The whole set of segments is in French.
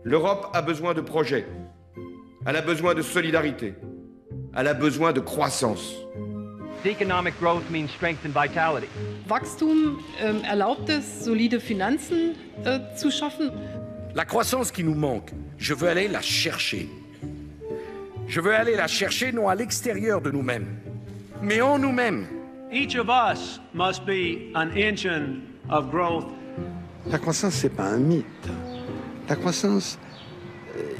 L'Europe a besoin de projets, elle a besoin de solidarité, elle a besoin de croissance. Economic growth means strength and vitality. Wachstum erlaubt es, solide Finanzen zu schaffen. La croissance qui nous manque, je veux aller la chercher. Je veux aller la chercher non à l'extérieur de nous-mêmes, mais en nous-mêmes. Each of us must be an engine of growth. La croissance, c'est pas un mythe. La croissance,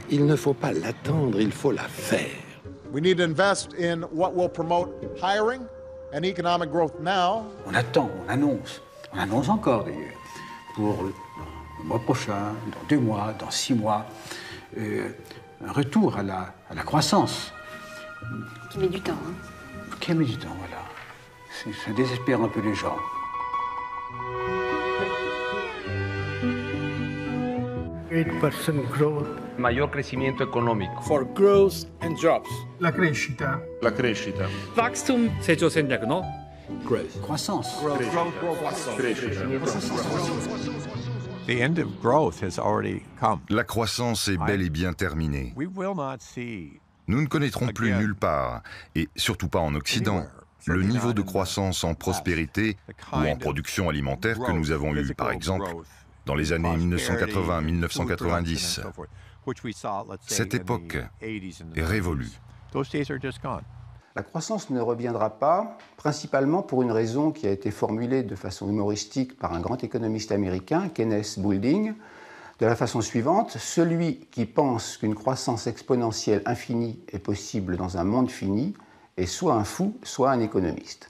il ne faut pas l'attendre, il faut la faire. We need to invest in what will promote hiring and economic growth now. On attend, on annonce encore d'ailleurs, pour le mois prochain, dans 2 mois, dans 6 mois, un retour à la croissance. Qui met du temps, hein. Qui met du temps, voilà. Ça désespère un peu les gens. Growth. Mayor crecimiento económico. For growth and jobs. La crescita. La crescita. Wachstum. 세조戦略の Growth. Croissance. The end of growth has already come. La croissance est bel et bien terminée. We will not see Nous ne connaîtrons plus nulle part, et surtout pas en Occident, le niveau de croissance en prospérité ou en production alimentaire que nous avons eu, par exemple, dans les années 1980-1990. Cette époque est révolue. La croissance ne reviendra pas, principalement pour une raison qui a été formulée de façon humoristique par un grand économiste américain, Kenneth Boulding, de la façon suivante: celui qui pense qu'une croissance exponentielle infinie est possible dans un monde fini est soit un fou, soit un économiste.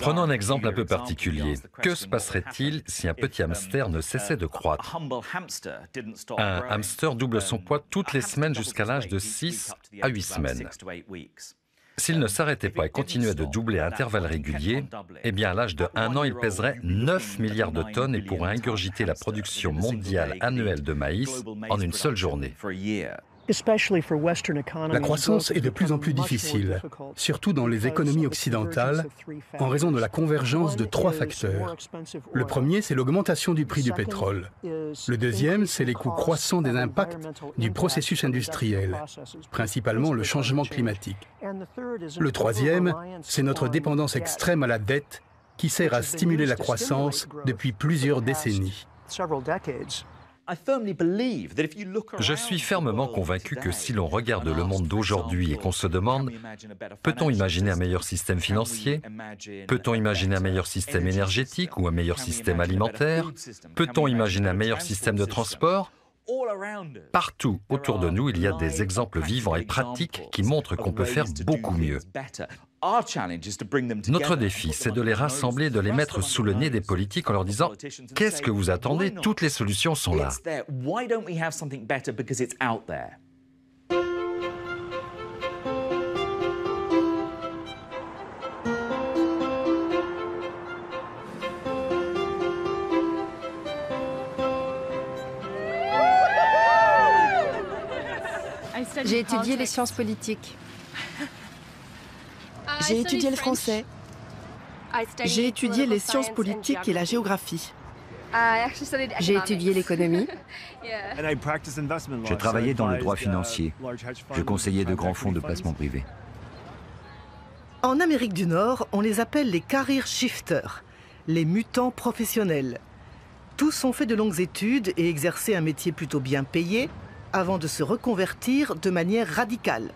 Prenons un exemple un peu particulier. Que se passerait-il si un petit hamster ne cessait de croître? Un hamster double son poids toutes les semaines jusqu'à l'âge de 6 à 8 semaines. S'il ne s'arrêtait pas et continuait de doubler à intervalles réguliers, eh bien à l'âge de 1 an, il pèserait 9 milliards de tonnes et pourrait ingurgiter la production mondiale annuelle de maïs en une seule journée. La croissance est de plus en plus difficile, surtout dans les économies occidentales, en raison de la convergence de 3 facteurs. Le premier, c'est l'augmentation du prix du pétrole. Le deuxième, c'est les coûts croissants des impacts du processus industriel, principalement le changement climatique. Le troisième, c'est notre dépendance extrême à la dette qui sert à stimuler la croissance depuis plusieurs décennies. Je suis fermement convaincu que si l'on regarde le monde d'aujourd'hui et qu'on se demande « Peut-on imaginer un meilleur système financier? Peut-on imaginer un meilleur système énergétique ou un meilleur système alimentaire? Peut-on imaginer un meilleur système de transport ?» Partout autour de nous, il y a des exemples vivants et pratiques qui montrent qu'on peut faire beaucoup mieux. Notre défi, c'est de les rassembler, de les mettre sous le nez des politiques en leur disant « Qu'est-ce que vous attendez? Toutes les solutions sont là. » J'ai étudié les sciences politiques. J'ai étudié le français. J'ai étudié les sciences politiques et la géographie. J'ai étudié l'économie. J'ai travaillé dans le droit financier. Je conseillais de grands fonds de placement privés. En Amérique du Nord, on les appelle les career shifters, les mutants professionnels. Tous ont fait de longues études et exercé un métier plutôt bien payé avant de se reconvertir de manière radicale.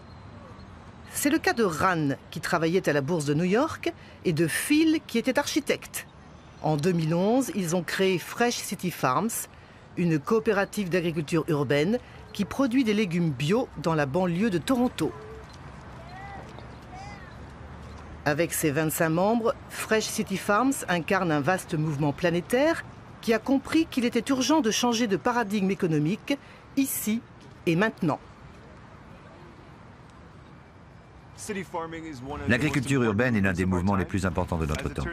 C'est le cas de Ran, qui travaillait à la bourse de New York, et de Phil, qui était architecte. En 2011, ils ont créé Fresh City Farms, une coopérative d'agriculture urbaine qui produit des légumes bio dans la banlieue de Toronto. Avec ses 25 membres, Fresh City Farms incarne un vaste mouvement planétaire qui a compris qu'il était urgent de changer de paradigme économique ici et maintenant. L'agriculture urbaine est l'un des mouvements les plus importants de notre temps.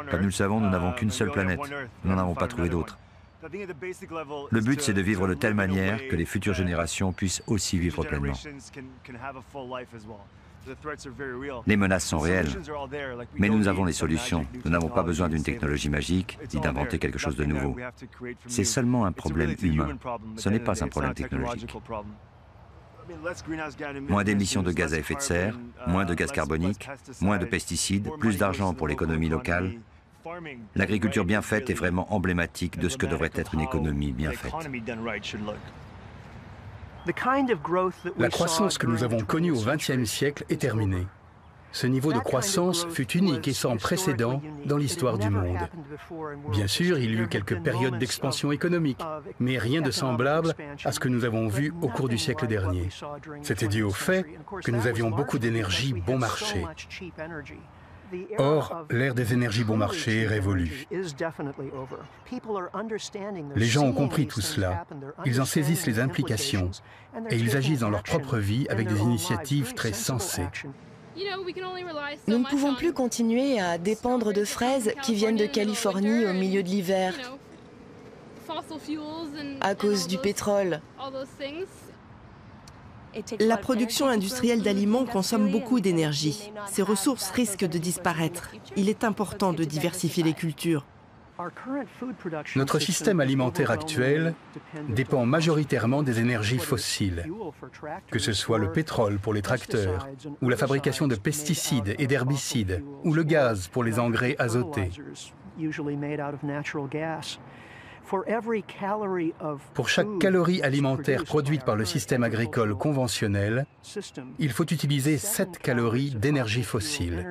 Comme nous le savons, nous n'avons qu'une seule planète. Nous n'en avons pas trouvé d'autre. Le but, c'est de vivre de telle manière que les futures générations puissent aussi vivre pleinement. Les menaces sont réelles, mais nous avons les solutions. Nous n'avons pas besoin d'une technologie magique, ni d'inventer quelque chose de nouveau. C'est seulement un problème humain, ce n'est pas un problème technologique. Moins d'émissions de gaz à effet de serre, moins de gaz carbonique, moins de pesticides, plus d'argent pour l'économie locale. L'agriculture bien faite est vraiment emblématique de ce que devrait être une économie bien faite. La croissance que nous avons connue au XXe siècle est terminée. Ce niveau de croissance fut unique et sans précédent dans l'histoire du monde. Bien sûr, il y eut quelques périodes d'expansion économique, mais rien de semblable à ce que nous avons vu au cours du siècle dernier. C'était dû au fait que nous avions beaucoup d'énergie bon marché. Or, l'ère des énergies bon marché est révolue. Les gens ont compris tout cela, ils en saisissent les implications et ils agissent dans leur propre vie avec des initiatives très sensées. Nous ne pouvons plus continuer à dépendre de fraises qui viennent de Californie au milieu de l'hiver à cause du pétrole. La production industrielle d'aliments consomme beaucoup d'énergie. Ces ressources risquent de disparaître. Il est important de diversifier les cultures. Notre système alimentaire actuel dépend majoritairement des énergies fossiles, que ce soit le pétrole pour les tracteurs, ou la fabrication de pesticides et d'herbicides, ou le gaz pour les engrais azotés. Pour chaque calorie alimentaire produite par le système agricole conventionnel, il faut utiliser 7 calories d'énergie fossile.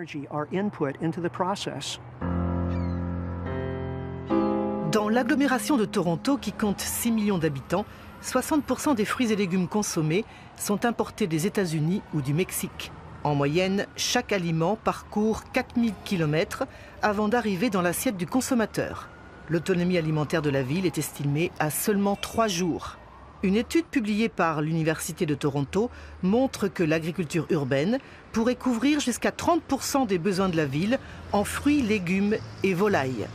Dans l'agglomération de Toronto, qui compte 6 millions d'habitants, 60% des fruits et légumes consommés sont importés des États-Unis ou du Mexique. En moyenne, chaque aliment parcourt 4000 km avant d'arriver dans l'assiette du consommateur. L'autonomie alimentaire de la ville est estimée à seulement 3 jours. Une étude publiée par l'Université de Toronto montre que l'agriculture urbaine pourrait couvrir jusqu'à 30% des besoins de la ville en fruits, légumes et volailles.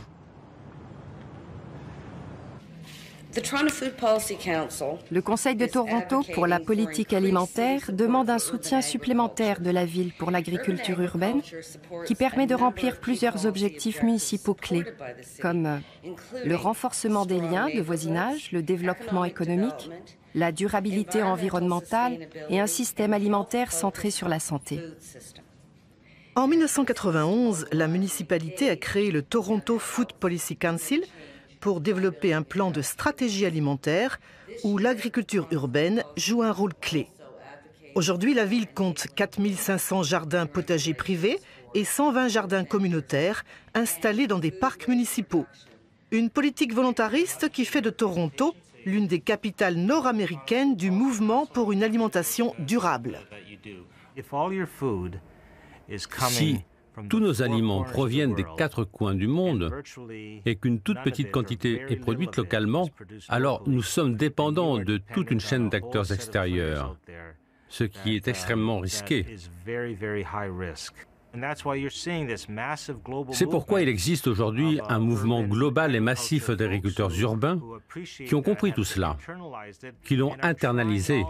Le Conseil de Toronto pour la politique alimentaire demande un soutien supplémentaire de la ville pour l'agriculture urbaine qui permet de remplir plusieurs objectifs municipaux clés, comme le renforcement des liens de voisinage, le développement économique, la durabilité environnementale et un système alimentaire centré sur la santé. En 1991, la municipalité a créé le Toronto Food Policy Council pour développer un plan de stratégie alimentaire où l'agriculture urbaine joue un rôle clé. Aujourd'hui, la ville compte 4500 jardins potagers privés et 120 jardins communautaires installés dans des parcs municipaux. Une politique volontariste qui fait de Toronto l'une des capitales nord-américaines du mouvement pour une alimentation durable. Si tous nos aliments proviennent des 4 coins du monde et qu'une toute petite quantité est produite localement, alors nous sommes dépendants de toute une chaîne d'acteurs extérieurs, ce qui est extrêmement risqué. C'est pourquoi il existe aujourd'hui un mouvement global et massif d'agriculteurs urbains qui ont compris tout cela, qui l'ont internalisé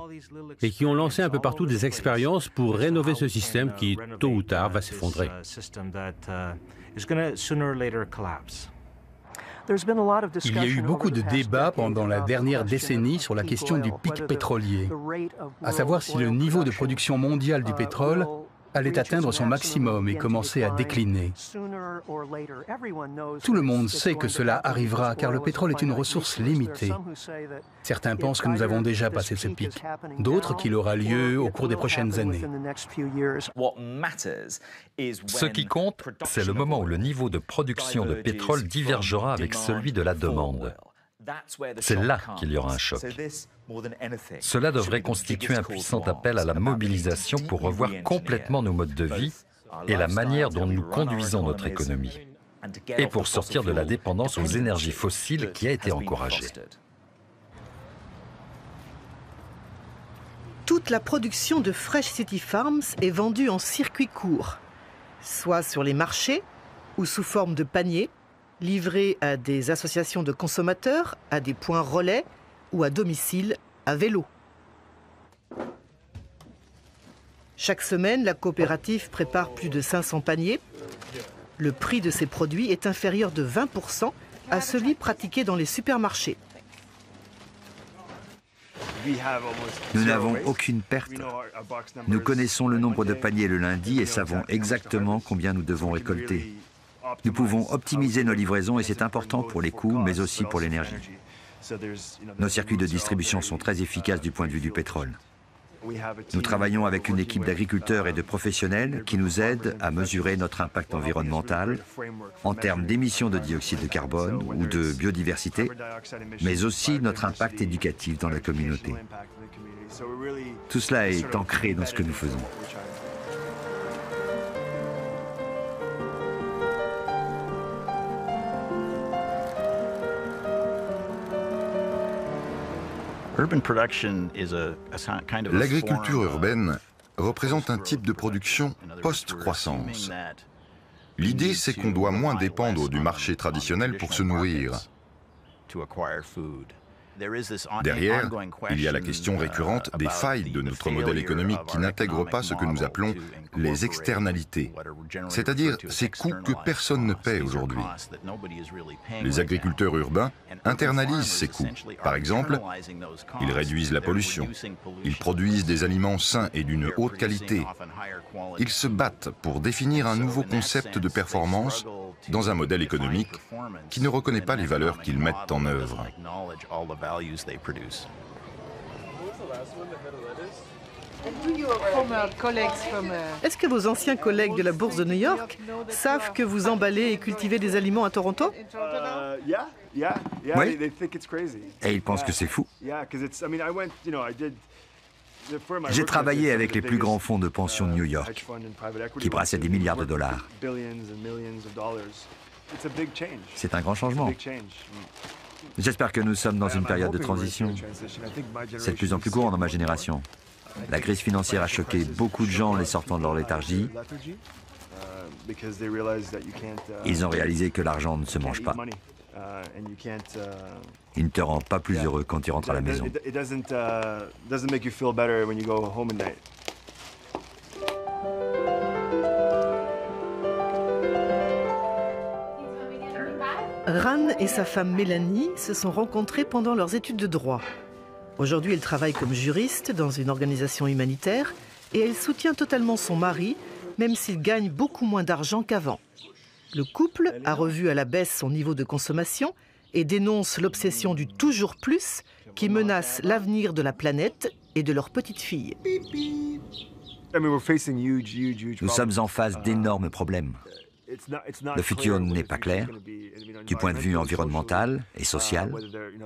et qui ont lancé un peu partout des expériences pour rénover ce système qui, tôt ou tard, va s'effondrer. Il y a eu beaucoup de débats pendant la dernière décennie sur la question du pic pétrolier, à savoir si le niveau de production mondiale du pétrole allait atteindre son maximum et commencer à décliner. Tout le monde sait que cela arrivera car le pétrole est une ressource limitée. Certains pensent que nous avons déjà passé ce pic, d'autres qu'il aura lieu au cours des prochaines années. Ce qui compte, c'est le moment où le niveau de production de pétrole divergera avec celui de la demande. C'est là qu'il y aura un choc. Cela devrait constituer un puissant appel à la mobilisation pour revoir complètement nos modes de vie et la manière dont nous conduisons notre économie, et pour sortir de la dépendance aux énergies fossiles qui a été encouragée. Toute la production de Fresh City Farms est vendue en circuit court, soit sur les marchés ou sous forme de paniers, livrés à des associations de consommateurs, à des points relais ou à domicile à vélo. Chaque semaine, la coopérative prépare plus de 500 paniers. Le prix de ces produits est inférieur de 20% à celui pratiqué dans les supermarchés. Nous n'avons aucune perte. Nous connaissons le nombre de paniers le lundi et savons exactement combien nous devons récolter. Nous pouvons optimiser nos livraisons et c'est important pour les coûts, mais aussi pour l'énergie. Nos circuits de distribution sont très efficaces du point de vue du pétrole. Nous travaillons avec une équipe d'agriculteurs et de professionnels qui nous aident à mesurer notre impact environnemental en termes d'émissions de dioxyde de carbone ou de biodiversité, mais aussi notre impact éducatif dans la communauté. Tout cela est ancré dans ce que nous faisons. L'agriculture urbaine représente un type de production post-croissance. L'idée, c'est qu'on doit moins dépendre du marché traditionnel pour se nourrir. Derrière, il y a la question récurrente des failles de notre modèle économique qui n'intègrent pas ce que nous appelons les externalités, c'est-à-dire ces coûts que personne ne paie aujourd'hui. Les agriculteurs urbains internalisent ces coûts. Par exemple, ils réduisent la pollution, ils produisent des aliments sains et d'une haute qualité. Ils se battent pour définir un nouveau concept de performance dans un modèle économique qui ne reconnaît pas les valeurs qu'ils mettent en œuvre. Est-ce que vos anciens collègues de la Bourse de New York savent que vous emballez et cultivez des aliments à Toronto? Oui, et ils pensent que c'est fou. J'ai travaillé avec les plus grands fonds de pension de New York, qui brassaient des milliards de dollars. C'est un grand changement. J'espère que nous sommes dans une période de transition. C'est de plus en plus courant dans ma génération. La crise financière a choqué beaucoup de gens en les sortant de leur léthargie. Ils ont réalisé que l'argent ne se mange pas. Il ne te rend pas plus heureux quand tu rentres à la maison. Ran et sa femme Mélanie se sont rencontrés pendant leurs études de droit. Aujourd'hui, elle travaille comme juriste dans une organisation humanitaire et elle soutient totalement son mari, même s'il gagne beaucoup moins d'argent qu'avant. Le couple a revu à la baisse son niveau de consommation et dénonce l'obsession du toujours plus qui menace l'avenir de la planète et de leur petite fille. Nous sommes en face d'énormes problèmes. Le futur n'est pas clair. Du point de vue environnemental et social,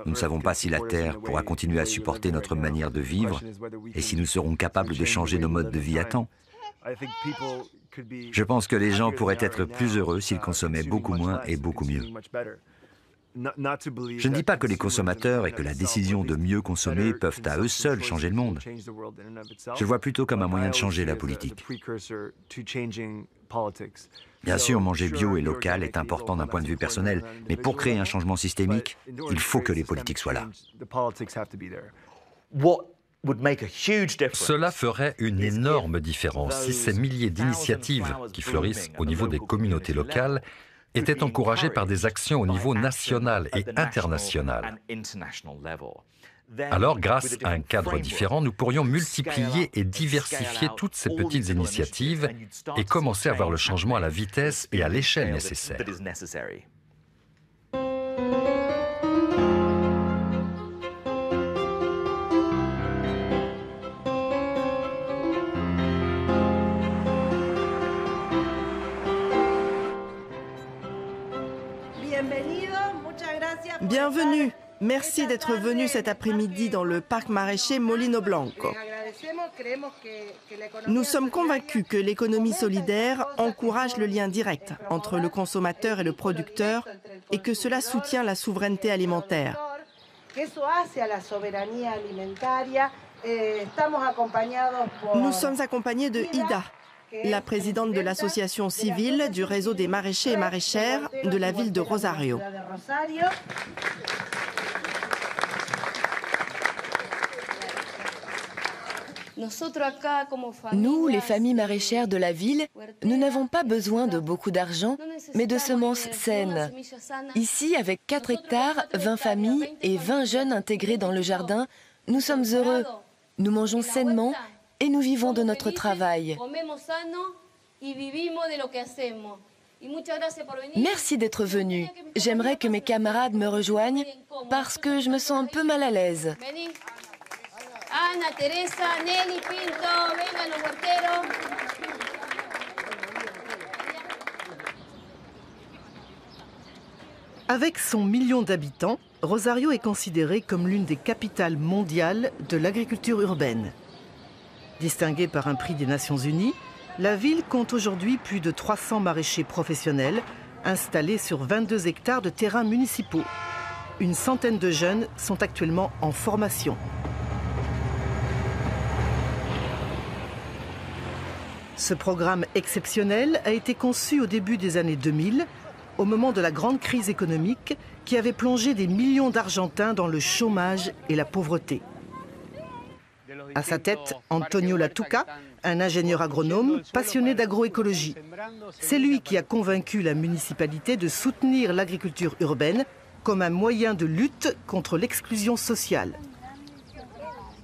nous ne savons pas si la Terre pourra continuer à supporter notre manière de vivre et si nous serons capables de changer nos modes de vie à temps. Je pense que les gens pourraient être plus heureux s'ils consommaient beaucoup moins et beaucoup mieux. Je ne dis pas que les consommateurs et que la décision de mieux consommer peuvent à eux seuls changer le monde. Je vois plutôt comme un moyen de changer la politique. Bien sûr, manger bio et local est important d'un point de vue personnel, mais pour créer un changement systémique, il faut que les politiques soient là. Cela ferait une énorme différence si ces milliers d'initiatives qui fleurissent au niveau des communautés locales étaient encouragées par des actions au niveau national et international. Alors, grâce à un cadre différent, nous pourrions multiplier et diversifier toutes ces petites initiatives et commencer à voir le changement à la vitesse et à l'échelle nécessaire. Bienvenue. Merci d'être venu cet après-midi dans le parc maraîcher Molino Blanco. Nous sommes convaincus que l'économie solidaire encourage le lien direct entre le consommateur et le producteur et que cela soutient la souveraineté alimentaire. Nous sommes accompagnés de Ida, la présidente de l'association civile du réseau des maraîchers et maraîchères de la ville de Rosario. Nous, les familles maraîchères de la ville, nous n'avons pas besoin de beaucoup d'argent, mais de semences saines. Ici, avec 4 hectares, 20 familles et 20 jeunes intégrés dans le jardin, nous sommes heureux. Nous mangeons sainement et nous vivons de notre travail. Merci d'être venu. J'aimerais que mes camarades me rejoignent parce que je me sens un peu mal à l'aise. Ana, Teresa, Nelly, Pinto, vengan los huerteros. Avec son million d'habitants, Rosario est considérée comme l'une des capitales mondiales de l'agriculture urbaine. Distinguée par un prix des Nations Unies, la ville compte aujourd'hui plus de 300 maraîchers professionnels installés sur 22 hectares de terrains municipaux. Une centaine de jeunes sont actuellement en formation. Ce programme exceptionnel a été conçu au début des années 2000, au moment de la grande crise économique qui avait plongé des millions d'Argentins dans le chômage et la pauvreté. À sa tête, Antonio Latuca, un ingénieur agronome passionné d'agroécologie. C'est lui qui a convaincu la municipalité de soutenir l'agriculture urbaine comme un moyen de lutte contre l'exclusion sociale.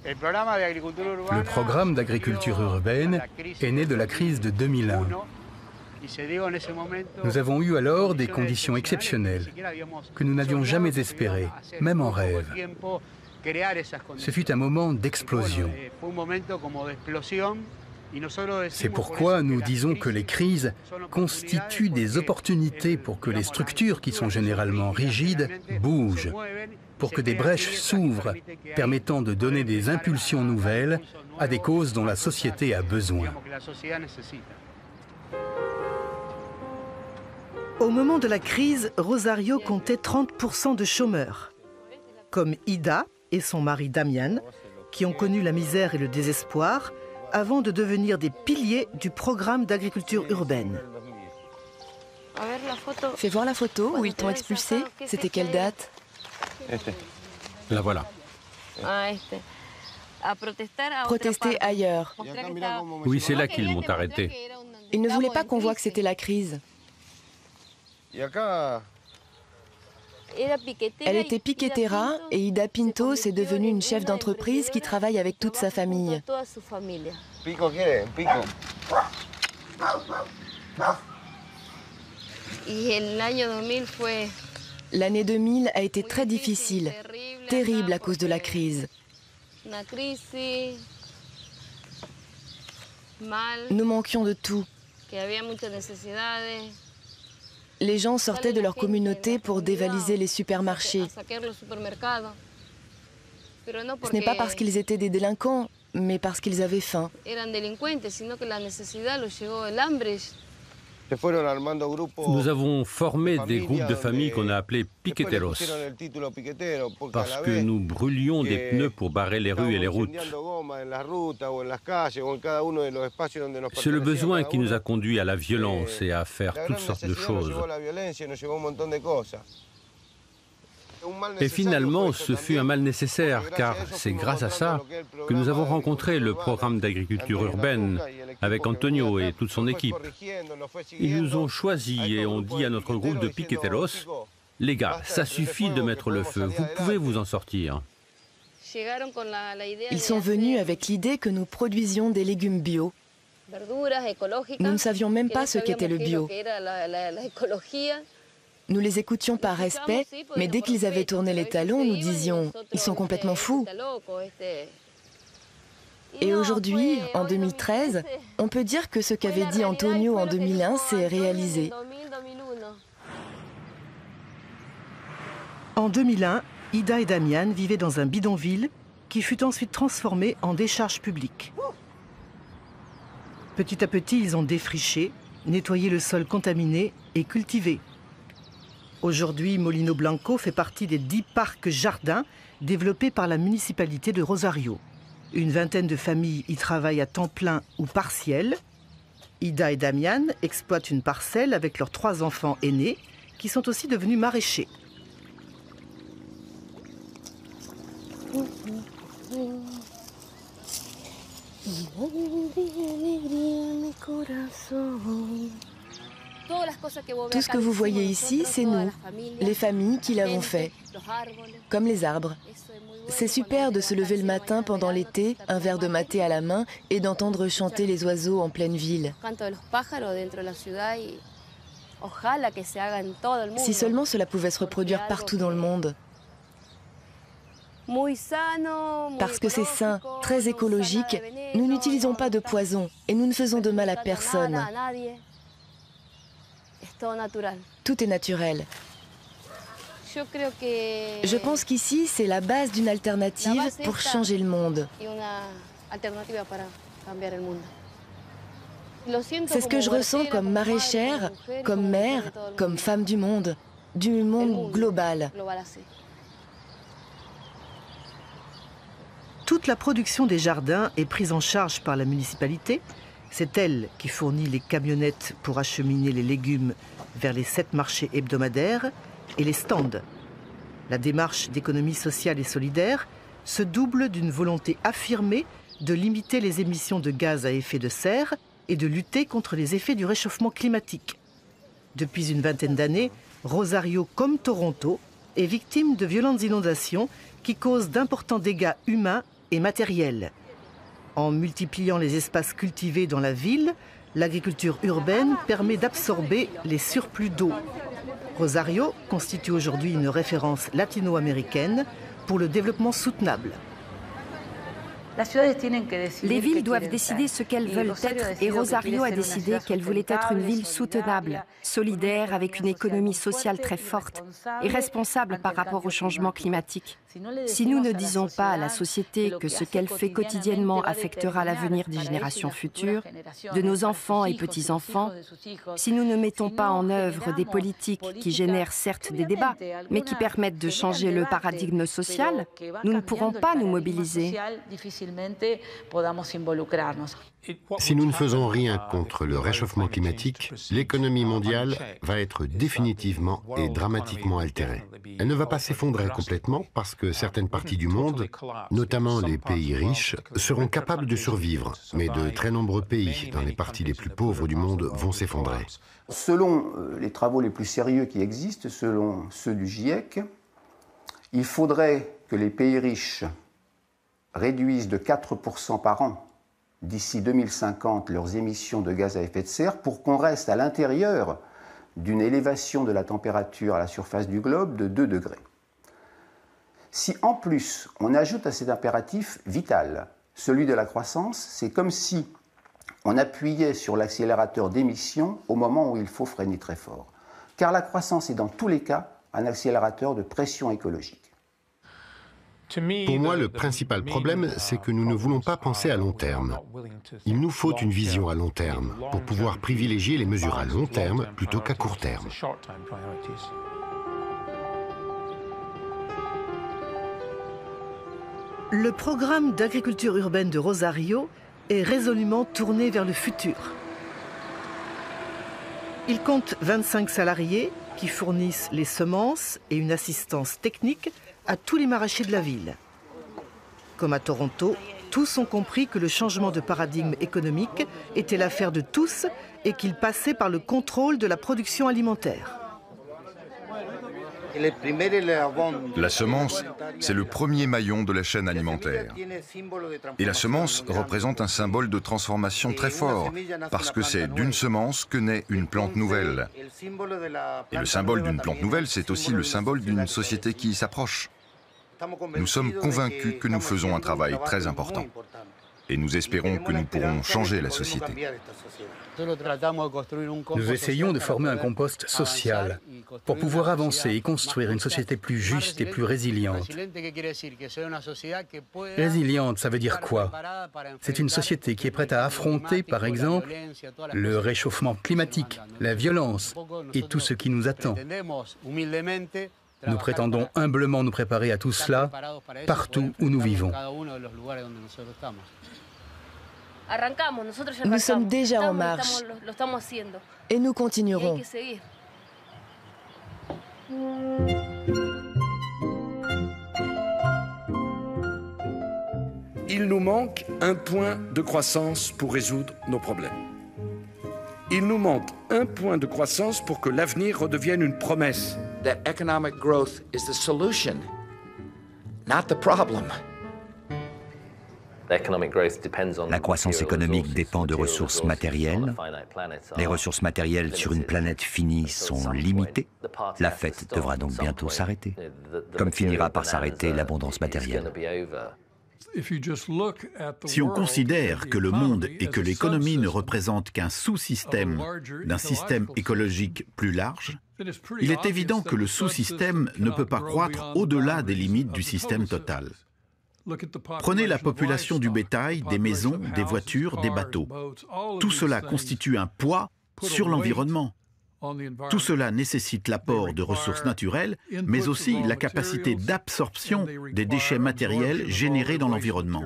Le programme d'agriculture urbaine est né de la crise de 2001. Nous avons eu alors des conditions exceptionnelles que nous n'avions jamais espérées, même en rêve. Ce fut un moment d'explosion. C'est pourquoi nous disons que les crises constituent des opportunités pour que les structures qui sont généralement rigides bougent, pour que des brèches s'ouvrent, permettant de donner des impulsions nouvelles à des causes dont la société a besoin. Au moment de la crise, Rosario comptait 30% de chômeurs, comme Ida et son mari Damian, qui ont connu la misère et le désespoir avant de devenir des piliers du programme d'agriculture urbaine. Fais voir la photo où ils t'ont expulsé. C'était quelle date? La voilà. Protester ailleurs. Oui, c'est là qu'ils m'ont arrêté. Ils ne voulaient pas qu'on voie que c'était la crise. Elle était piquetera et Ida Pinto est devenue une chef d'entreprise qui travaille avec toute sa famille. L'année 2000 a été très difficile, terrible à cause de la crise. Nous manquions de tout. Les gens sortaient de leur communauté pour dévaliser les supermarchés. Ce n'est pas parce qu'ils étaient des délinquants, mais parce qu'ils avaient faim. Nous avons formé des groupes de familles qu'on a appelés piqueteros, parce que nous brûlions des pneus pour barrer les rues et les routes. C'est le besoin qui nous a conduits à la violence et à faire toutes sortes de choses. Et finalement, ce fut un mal nécessaire, car c'est grâce à ça que nous avons rencontré le programme d'agriculture urbaine avec Antonio et toute son équipe. Ils nous ont choisis et ont dit à notre groupe de piqueteros, « Les gars, ça suffit de mettre le feu, vous pouvez vous en sortir. » Ils sont venus avec l'idée que nous produisions des légumes bio. Nous ne savions même pas ce qu'était le bio. Nous les écoutions par respect, mais dès qu'ils avaient tourné les talons, nous disions « Ils sont complètement fous ». Et aujourd'hui, en 2013, on peut dire que ce qu'avait dit Antonio en 2001 s'est réalisé. En 2001, Ida et Damian vivaient dans un bidonville qui fut ensuite transformé en décharge publique. Petit à petit, ils ont défriché, nettoyé le sol contaminé et cultivé. Aujourd'hui, Molino Blanco fait partie des 10 parcs jardins développés par la municipalité de Rosario. Une vingtaine de familles y travaillent à temps plein ou partiel. Ida et Damian exploitent une parcelle avec leurs 3 enfants aînés qui sont aussi devenus maraîchers. Tout ce que vous voyez ici, c'est nous, les familles qui l'avons fait, comme les arbres. C'est super de se lever le matin pendant l'été, un verre de maté à la main, et d'entendre chanter les oiseaux en pleine ville. Si seulement cela pouvait se reproduire partout dans le monde. Parce que c'est sain, très écologique, nous n'utilisons pas de poison et nous ne faisons de mal à personne. Tout est naturel. Je pense qu'ici, c'est la base d'une alternative pour changer le monde. C'est ce que je ressens comme maraîchère, comme mère, comme femme du monde global. Toute la production des jardins est prise en charge par la municipalité. C'est elle qui fournit les camionnettes pour acheminer les légumes vers les 7 marchés hebdomadaires et les stands. La démarche d'économie sociale et solidaire se double d'une volonté affirmée de limiter les émissions de gaz à effet de serre et de lutter contre les effets du réchauffement climatique. Depuis une vingtaine d'années, Rosario, comme Toronto, est victime de violentes inondations qui causent d'importants dégâts humains et matériels. En multipliant les espaces cultivés dans la ville, l'agriculture urbaine permet d'absorber les surplus d'eau. Rosario constitue aujourd'hui une référence latino-américaine pour le développement soutenable. Les villes doivent décider ce qu'elles veulent être et Rosario a décidé qu'elle voulait être une ville soutenable, solidaire, avec une économie sociale très forte et responsable par rapport au changement climatique. Si nous ne disons pas à la société que ce qu'elle fait quotidiennement affectera l'avenir des générations futures, de nos enfants et petits-enfants, si nous ne mettons pas en œuvre des politiques qui génèrent certes des débats, mais qui permettent de changer le paradigme social, nous ne pourrons pas nous mobiliser. Si nous ne faisons rien contre le réchauffement climatique, l'économie mondiale va être définitivement et dramatiquement altérée. Elle ne va pas s'effondrer complètement parce que certaines parties du monde, notamment les pays riches, seront capables de survivre, mais de très nombreux pays dans les parties les plus pauvres du monde vont s'effondrer. Selon les travaux les plus sérieux qui existent, selon ceux du GIEC, il faudrait que les pays riches réduisent de 4% par an d'ici 2050 leurs émissions de gaz à effet de serre pour qu'on reste à l'intérieur d'une élévation de la température à la surface du globe de 2 degrés. Si en plus on ajoute à cet impératif vital celui de la croissance, c'est comme si on appuyait sur l'accélérateur d'émissions au moment où il faut freiner très fort. Car la croissance est dans tous les cas un accélérateur de pression écologique. Pour moi, le principal problème, c'est que nous ne voulons pas penser à long terme. Il nous faut une vision à long terme pour pouvoir privilégier les mesures à long terme plutôt qu'à court terme. Le programme d'agriculture urbaine de Rosario est résolument tourné vers le futur. Il compte 25 salariés qui fournissent les semences et une assistance technique à tous les maraîchers de la ville. Comme à Toronto, tous ont compris que le changement de paradigme économique était l'affaire de tous et qu'il passait par le contrôle de la production alimentaire. La semence, c'est le premier maillon de la chaîne alimentaire. Et la semence représente un symbole de transformation très fort, parce que c'est d'une semence que naît une plante nouvelle. Et le symbole d'une plante nouvelle, c'est aussi le symbole d'une société qui s'approche. Nous sommes convaincus que nous faisons un travail très important. Et nous espérons que nous pourrons changer la société. Nous essayons de former un compost social pour pouvoir avancer et construire une société plus juste et plus résiliente. Résiliente, ça veut dire quoi? C'est une société qui est prête à affronter, par exemple, le réchauffement climatique, la violence et tout ce qui nous attend. Nous prétendons humblement nous préparer à tout cela partout où nous vivons. Nous sommes déjà en marche et nous continuerons. Il Il nous manque un point de croissance pour résoudre nos problèmes. Il nous manque un point de croissance pour que l'avenir redevienne une promesse. That economic growth is the solution, not the problem. La croissance économique dépend de ressources matérielles. Les ressources matérielles sur une planète finie sont limitées. La fête devra donc bientôt s'arrêter, comme finira par s'arrêter l'abondance matérielle. Si on considère que le monde et que l'économie ne représentent qu'un sous-système d'un système écologique plus large, il est évident que le sous-système ne peut pas croître au-delà des limites du système total. Prenez la population du bétail, des maisons, des voitures, des bateaux. Tout cela constitue un poids sur l'environnement. Tout cela nécessite l'apport de ressources naturelles, mais aussi la capacité d'absorption des déchets matériels générés dans l'environnement.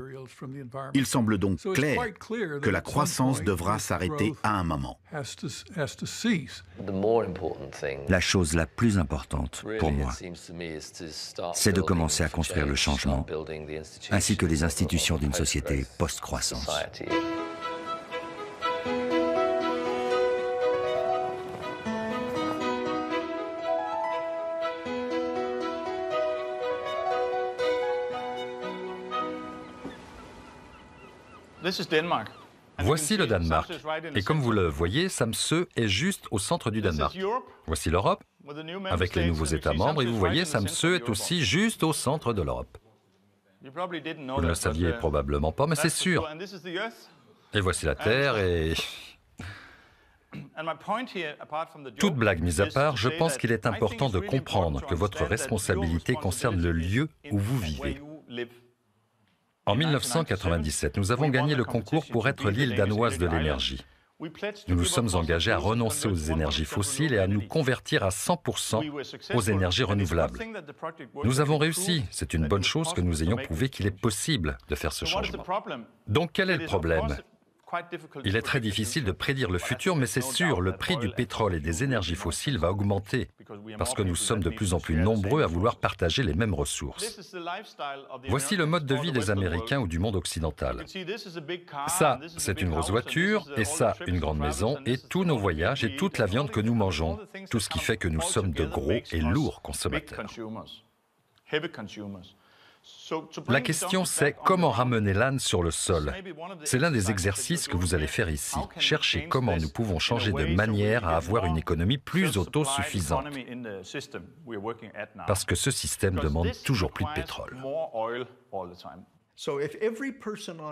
Il semble donc clair que la croissance devra s'arrêter à un moment. La chose la plus importante pour moi, c'est de commencer à construire le changement, ainsi que les institutions d'une société post-croissance. Voici le Danemark. Et comme vous le voyez, Samsø est juste au centre du Danemark. Voici l'Europe, avec les nouveaux États membres, et vous voyez, Samsø est aussi juste au centre de l'Europe. Vous ne le saviez probablement pas, mais c'est sûr. Et voici la Terre, et... Toute blague mise à part, je pense qu'il est important de comprendre que votre responsabilité concerne le lieu où vous vivez. En 1997, nous avons gagné le concours pour être l'île danoise de l'énergie. Nous nous sommes engagés à renoncer aux énergies fossiles et à nous convertir à 100% aux énergies renouvelables. Nous avons réussi. C'est une bonne chose que nous ayons prouvé qu'il est possible de faire ce changement. Donc quel est le problème ? Il est très difficile de prédire le futur, mais c'est sûr, le prix du pétrole et des énergies fossiles va augmenter, parce que nous sommes de plus en plus nombreux à vouloir partager les mêmes ressources. Voici le mode de vie des Américains ou du monde occidental. Ça, c'est une grosse voiture, et ça, une grande maison, et tous nos voyages et toute la viande que nous mangeons, tout ce qui fait que nous sommes de gros et lourds consommateurs. La question c'est comment ramener l'âne sur le sol. C'est l'un des exercices que vous allez faire ici. Cherchez comment nous pouvons changer de manière à avoir une économie plus autosuffisante. Parce que ce système demande toujours plus de pétrole.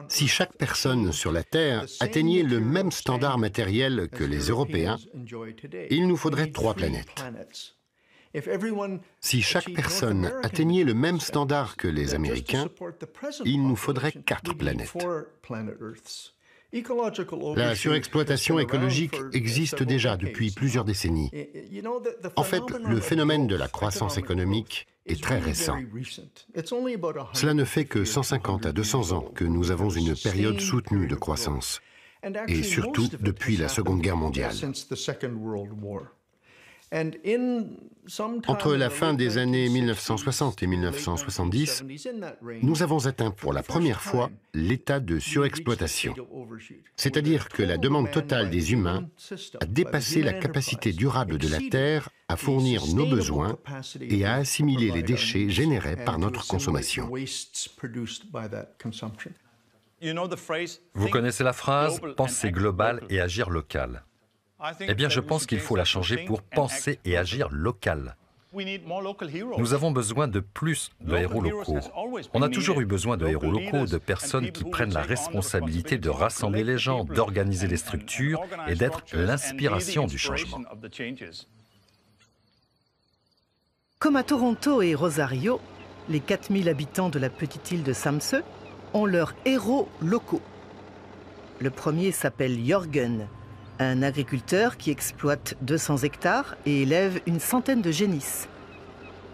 Si chaque personne sur la Terre atteignait le même standard matériel que les Européens, il nous faudrait 3 planètes. Si chaque personne atteignait le même standard que les Américains, il nous faudrait 4 planètes. La surexploitation écologique existe déjà depuis plusieurs décennies. En fait, le phénomène de la croissance économique est très récent. Cela ne fait que 150 à 200 ans que nous avons une période soutenue de croissance, et surtout depuis la Seconde Guerre mondiale. Entre la fin des années 1960 et 1970, nous avons atteint pour la première fois l'état de surexploitation. C'est-à-dire que la demande totale des humains a dépassé la capacité durable de la Terre à fournir nos besoins et à assimiler les déchets générés par notre consommation. Vous connaissez la phrase « penser global et agir local ». Eh bien, je pense qu'il faut la changer pour penser et agir local. Nous avons besoin de plus de héros locaux. On a toujours eu besoin de héros locaux, de personnes qui prennent la responsabilité de rassembler les gens, d'organiser les structures et d'être l'inspiration du changement. Comme à Toronto et Rosario, les 4000 habitants de la petite île de Samsø ont leurs héros locaux. Le premier s'appelle Jørgen, un agriculteur qui exploite 200 hectares et élève une centaine de génisses.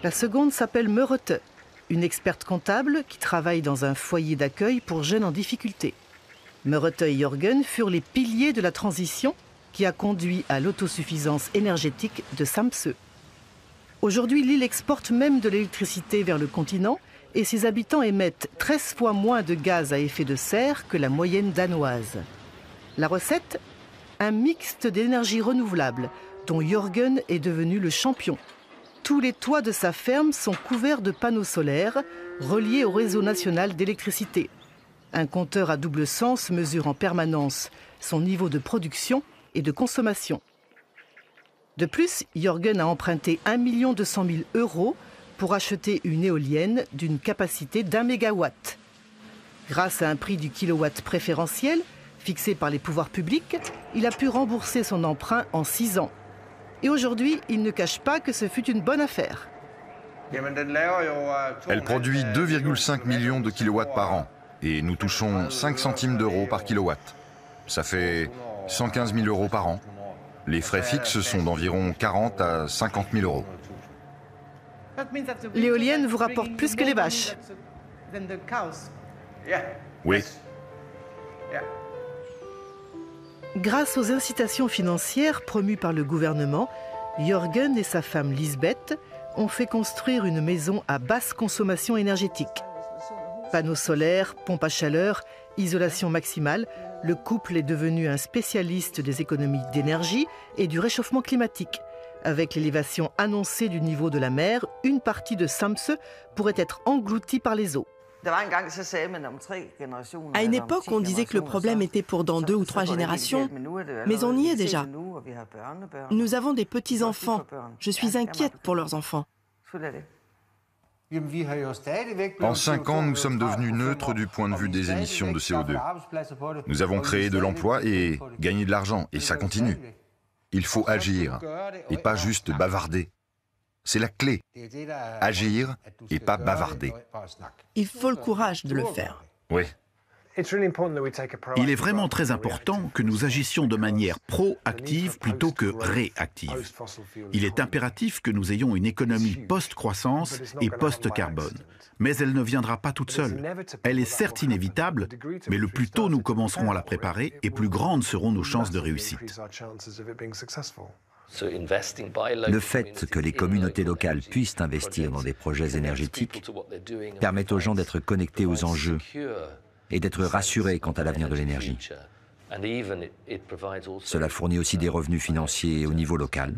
La seconde s'appelle Merethe, une experte comptable qui travaille dans un foyer d'accueil pour jeunes en difficulté. Merethe et Jørgen furent les piliers de la transition qui a conduit à l'autosuffisance énergétique de Samsø. Aujourd'hui, l'île exporte même de l'électricité vers le continent et ses habitants émettent 13 fois moins de gaz à effet de serre que la moyenne danoise. La recette ? Un mixte d'énergie renouvelable dont Jørgen est devenu le champion. Tous les toits de sa ferme sont couverts de panneaux solaires reliés au réseau national d'électricité. Un compteur à double sens mesure en permanence son niveau de production et de consommation. De plus, Jørgen a emprunté 1 200 000 € pour acheter une éolienne d'une capacité d'1 mégawatt. Grâce à un prix du kilowatt préférentiel, fixé par les pouvoirs publics, il a pu rembourser son emprunt en 6 ans. Et aujourd'hui, il ne cache pas que ce fut une bonne affaire. Elle produit 2,5 millions de kilowatts par an et nous touchons 5 centimes d'euros par kilowatt. Ça fait 115 000 € par an. Les frais fixes sont d'environ 40 à 50 000 €. L'éolienne vous rapporte plus que les vaches. Oui. Grâce aux incitations financières promues par le gouvernement, Jørgen et sa femme Lisbeth ont fait construire une maison à basse consommation énergétique. Panneaux solaires, pompes à chaleur, isolation maximale, le couple est devenu un spécialiste des économies d'énergie et du réchauffement climatique. Avec l'élévation annoncée du niveau de la mer, une partie de Samsø pourrait être engloutie par les eaux. À une époque, on disait que le problème était pour dans 2 ou 3 générations, mais on y est déjà. Nous avons des petits-enfants. Je suis inquiète pour leurs enfants. En 5 ans, nous sommes devenus neutres du point de vue des émissions de CO2. Nous avons créé de l'emploi et gagné de l'argent, et ça continue. Il faut agir, et pas juste bavarder. C'est la clé. Agir et pas bavarder. Il faut le courage de le faire. Oui. Il est vraiment très important que nous agissions de manière proactive plutôt que réactive. Il est impératif que nous ayons une économie post-croissance et post-carbone. Mais elle ne viendra pas toute seule. Elle est certes inévitable, mais le plus tôt nous commencerons à la préparer et plus grandes seront nos chances de réussite. Le fait que les communautés locales puissent investir dans des projets énergétiques permet aux gens d'être connectés aux enjeux et d'être rassurés quant à l'avenir de l'énergie. Cela fournit aussi des revenus financiers au niveau local.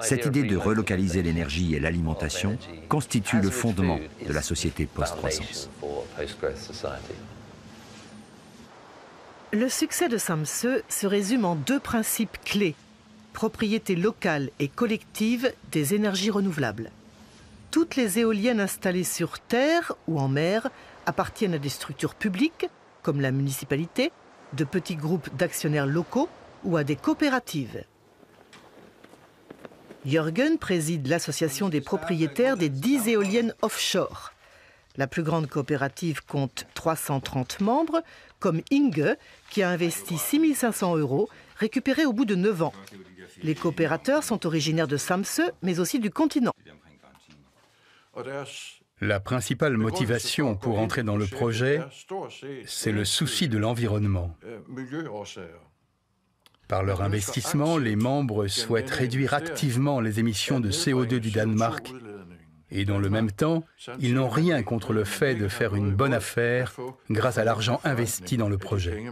Cette idée de relocaliser l'énergie et l'alimentation constitue le fondement de la société post-croissance. Le succès de Samsø se résume en 2 principes clés. Propriété locale et collective des énergies renouvelables. Toutes les éoliennes installées sur terre ou en mer appartiennent à des structures publiques, comme la municipalité, de petits groupes d'actionnaires locaux ou à des coopératives. Jørgen préside l'association des propriétaires des 10 éoliennes offshore. La plus grande coopérative compte 330 membres, comme Inge, qui a investi 6 500 € récupérés au bout de 9 ans. Les coopérateurs sont originaires de Samsø, mais aussi du continent. La principale motivation pour entrer dans le projet, c'est le souci de l'environnement. Par leur investissement, les membres souhaitent réduire activement les émissions de CO2 du Danemark. Et dans le même temps, ils n'ont rien contre le fait de faire une bonne affaire grâce à l'argent investi dans le projet.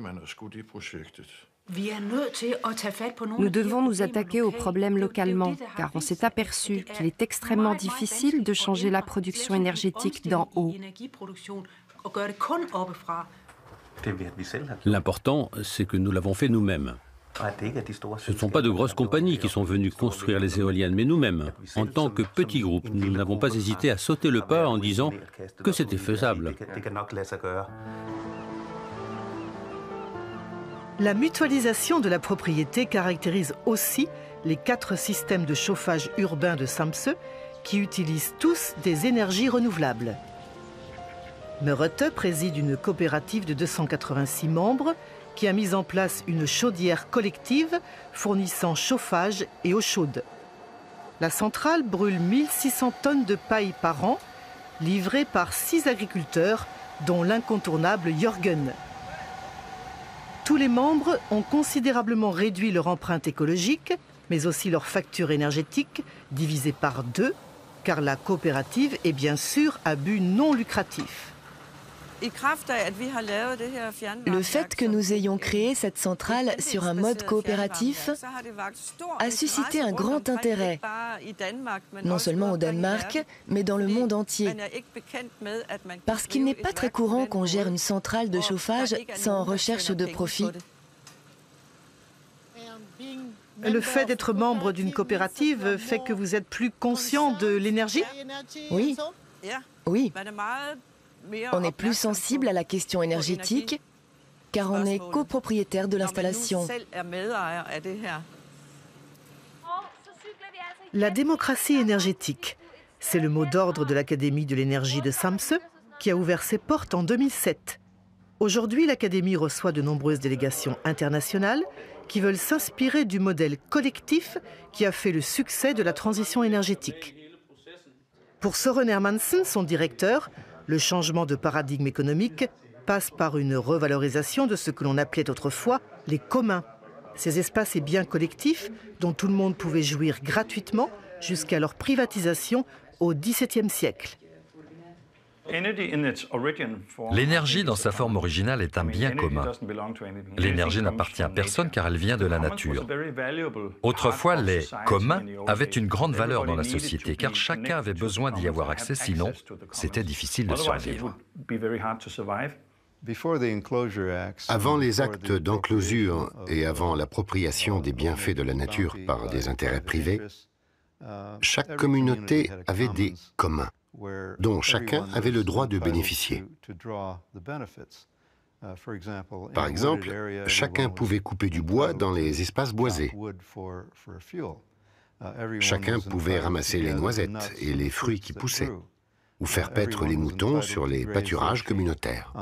Nous devons nous attaquer aux problèmes localement, car on s'est aperçu qu'il est extrêmement difficile de changer la production énergétique d'en haut. L'important, c'est que nous l'avons fait nous-mêmes. Ce ne sont pas de grosses compagnies qui sont venues construire les éoliennes, mais nous-mêmes, en tant que petit groupe, nous n'avons pas hésité à sauter le pas en disant que c'était faisable. La mutualisation de la propriété caractérise aussi les 4 systèmes de chauffage urbain de Samsø qui utilisent tous des énergies renouvelables. Meurete préside une coopérative de 286 membres qui a mis en place une chaudière collective fournissant chauffage et eau chaude. La centrale brûle 1600 tonnes de paille par an, livrée par 6 agriculteurs, dont l'incontournable Jørgen. Tous les membres ont considérablement réduit leur empreinte écologique, mais aussi leur facture énergétique, divisée par 2, car la coopérative est bien sûr à but non lucratif. Le fait que nous ayons créé cette centrale sur un mode coopératif a suscité un grand intérêt, non seulement au Danemark, mais dans le monde entier. Parce qu'il n'est pas très courant qu'on gère une centrale de chauffage sans recherche de profit. Le fait d'être membre d'une coopérative fait que vous êtes plus conscient de l'énergie? Oui. Oui. On est plus sensible à la question énergétique car on est copropriétaire de l'installation. La démocratie énergétique, c'est le mot d'ordre de l'Académie de l'énergie de Samsø qui a ouvert ses portes en 2007. Aujourd'hui, l'Académie reçoit de nombreuses délégations internationales qui veulent s'inspirer du modèle collectif qui a fait le succès de la transition énergétique. Pour Søren Hermansen, son directeur, le changement de paradigme économique passe par une revalorisation de ce que l'on appelait autrefois les communs. Ces espaces et biens collectifs dont tout le monde pouvait jouir gratuitement jusqu'à leur privatisation au XVIIe siècle. L'énergie dans sa forme originale est un bien commun. L'énergie n'appartient à personne car elle vient de la nature. Autrefois, les communs avaient une grande valeur dans la société car chacun avait besoin d'y avoir accès, sinon c'était difficile de survivre. Avant les actes d'enclosure et avant l'appropriation des bienfaits de la nature par des intérêts privés, chaque communauté avait des communs dont chacun avait le droit de bénéficier. Par exemple, chacun pouvait couper du bois dans les espaces boisés. Chacun pouvait ramasser les noisettes et les fruits qui poussaient, ou faire paître les moutons sur les pâturages communautaires.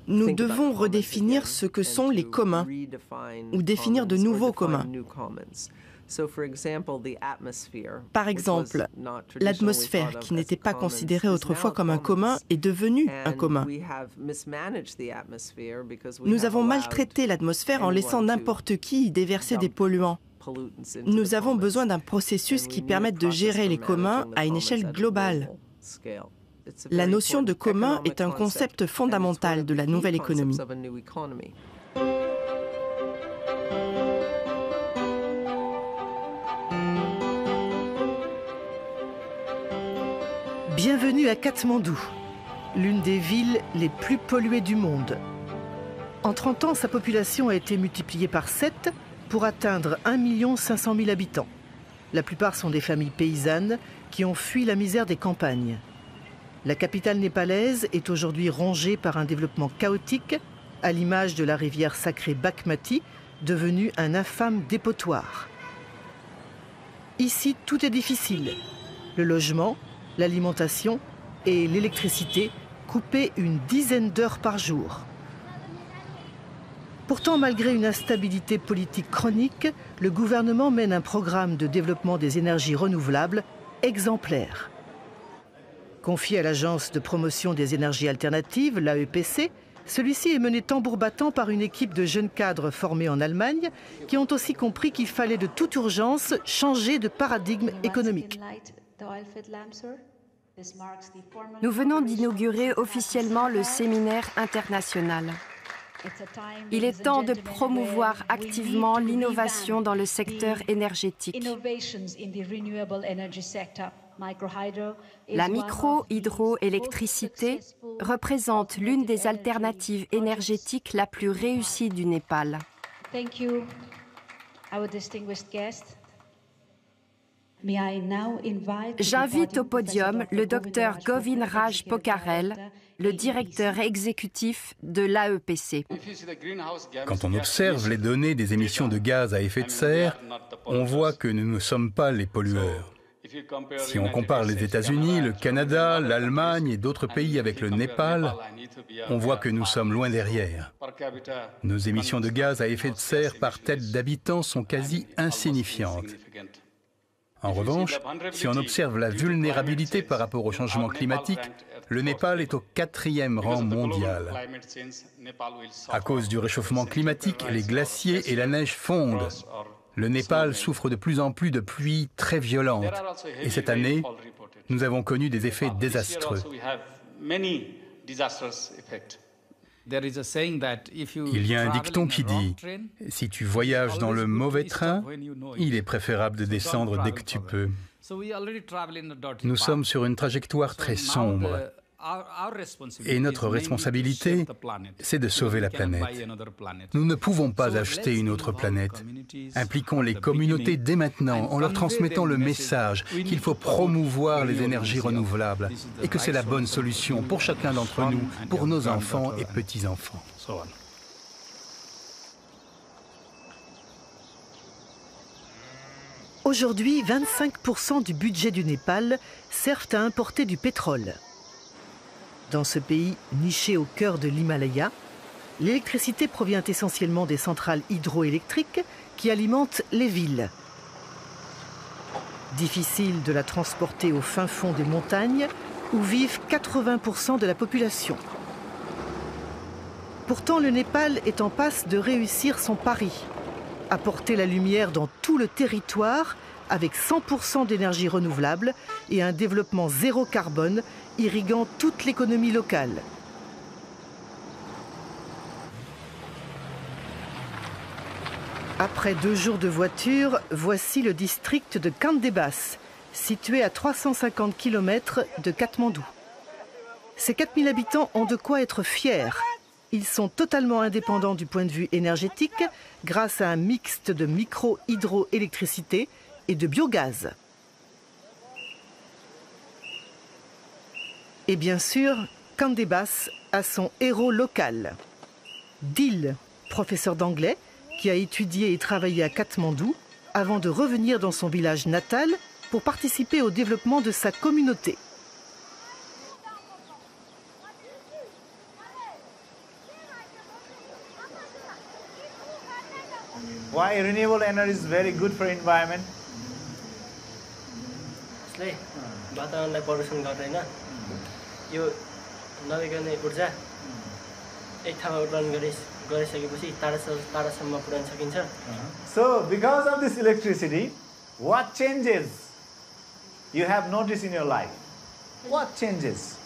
Nous devons redéfinir ce que sont les communs, ou définir de nouveaux communs. Par exemple, l'atmosphère, qui n'était pas considérée autrefois comme un commun, est devenue un commun. Nous avons maltraité l'atmosphère en laissant n'importe qui y déverser des polluants. Nous avons besoin d'un processus qui permette de gérer les communs à une échelle globale. La notion de commun est un concept fondamental de la nouvelle économie. Bienvenue à Katmandou, l'une des villes les plus polluées du monde. En 30 ans, sa population a été multipliée par 7 pour atteindre 1 500 000 habitants. La plupart sont des familles paysannes qui ont fui la misère des campagnes. La capitale népalaise est aujourd'hui rongée par un développement chaotique, à l'image de la rivière sacrée Bakmati, devenue un infâme dépotoir. Ici, tout est difficile. Le logement, l'alimentation et l'électricité coupées une dizaine d'heures par jour. Pourtant, malgré une instabilité politique chronique, le gouvernement mène un programme de développement des énergies renouvelables exemplaire. Confié à l'Agence de promotion des énergies alternatives, l'AEPC, celui-ci est mené tambour battant par une équipe de jeunes cadres formés en Allemagne qui ont aussi compris qu'il fallait de toute urgence changer de paradigme économique. Nous venons d'inaugurer officiellement le séminaire international. Il est temps de promouvoir activement l'innovation dans le secteur énergétique. La micro-hydroélectricité représente l'une des alternatives énergétiques la plus réussie du Népal. J'invite au podium le Dr Govind Raj Pokharel, le directeur exécutif de l'AEPC. Quand on observe les données des émissions de gaz à effet de serre, on voit que nous ne sommes pas les pollueurs. Si on compare les États-Unis, le Canada, l'Allemagne et d'autres pays avec le Népal, on voit que nous sommes loin derrière. Nos émissions de gaz à effet de serre par tête d'habitant sont quasi insignifiantes. En revanche, si on observe la vulnérabilité par rapport au changement climatique, le Népal est au 4e rang mondial. À cause du réchauffement climatique, les glaciers et la neige fondent. Le Népal souffre de plus en plus de pluies très violentes. Et cette année, nous avons connu des effets désastreux. Il y a un dicton qui dit « Si tu voyages dans le mauvais train, il est préférable de descendre dès que tu peux ». Nous sommes sur une trajectoire très sombre. Et notre responsabilité, c'est de sauver la planète. Nous ne pouvons pas acheter une autre planète. Impliquons les communautés dès maintenant en leur transmettant le message qu'il faut promouvoir les énergies renouvelables et que c'est la bonne solution pour chacun d'entre nous, pour nos enfants et petits-enfants. Aujourd'hui, 25% du budget du Népal servent à importer du pétrole. Dans ce pays niché au cœur de l'Himalaya, l'électricité provient essentiellement des centrales hydroélectriques qui alimentent les villes. Difficile de la transporter au fin fond des montagnes où vivent 80% de la population. Pourtant, le Népal est en passe de réussir son pari, apporter la lumière dans tout le territoire avec 100% d'énergie renouvelable et un développement zéro carbone irriguant toute l'économie locale. Après 2 jours de voiture, voici le district de Kandebas, situé à 350 km de Katmandou. Ces 4000 habitants ont de quoi être fiers. Ils sont totalement indépendants du point de vue énergétique grâce à un mixte de micro-hydroélectricité et de biogaz. Et bien sûr, Kandebas a son héros local. Dil, professeur d'anglais, qui a étudié et travaillé à Katmandou avant de revenir dans son village natal pour participer au développement de sa communauté. Why renewable energy is very good for environment? वातावरणलाई प्रदूषण गर्दैन यो नवीकरणीय ऊर्जा एक ठाउँमा उत्पादन गरिसकेपछि टाढासम्म पुर्याउन सकिन्छ. So because of this electricity, what changes you have noticed in your life? What changes?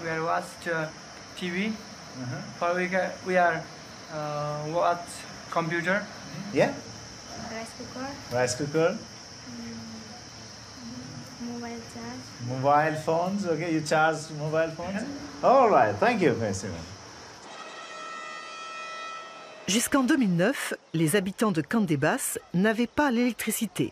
We are watched TV. For we are watch computer. Yeah. Rice cooker. Rice cooker. Mobile charge. Mobile phones. Okay, you charge mobile phones. All right. Thank you, Mr. Jusqu'en 2009, les habitants de Kandebas n'avaient pas l'électricité.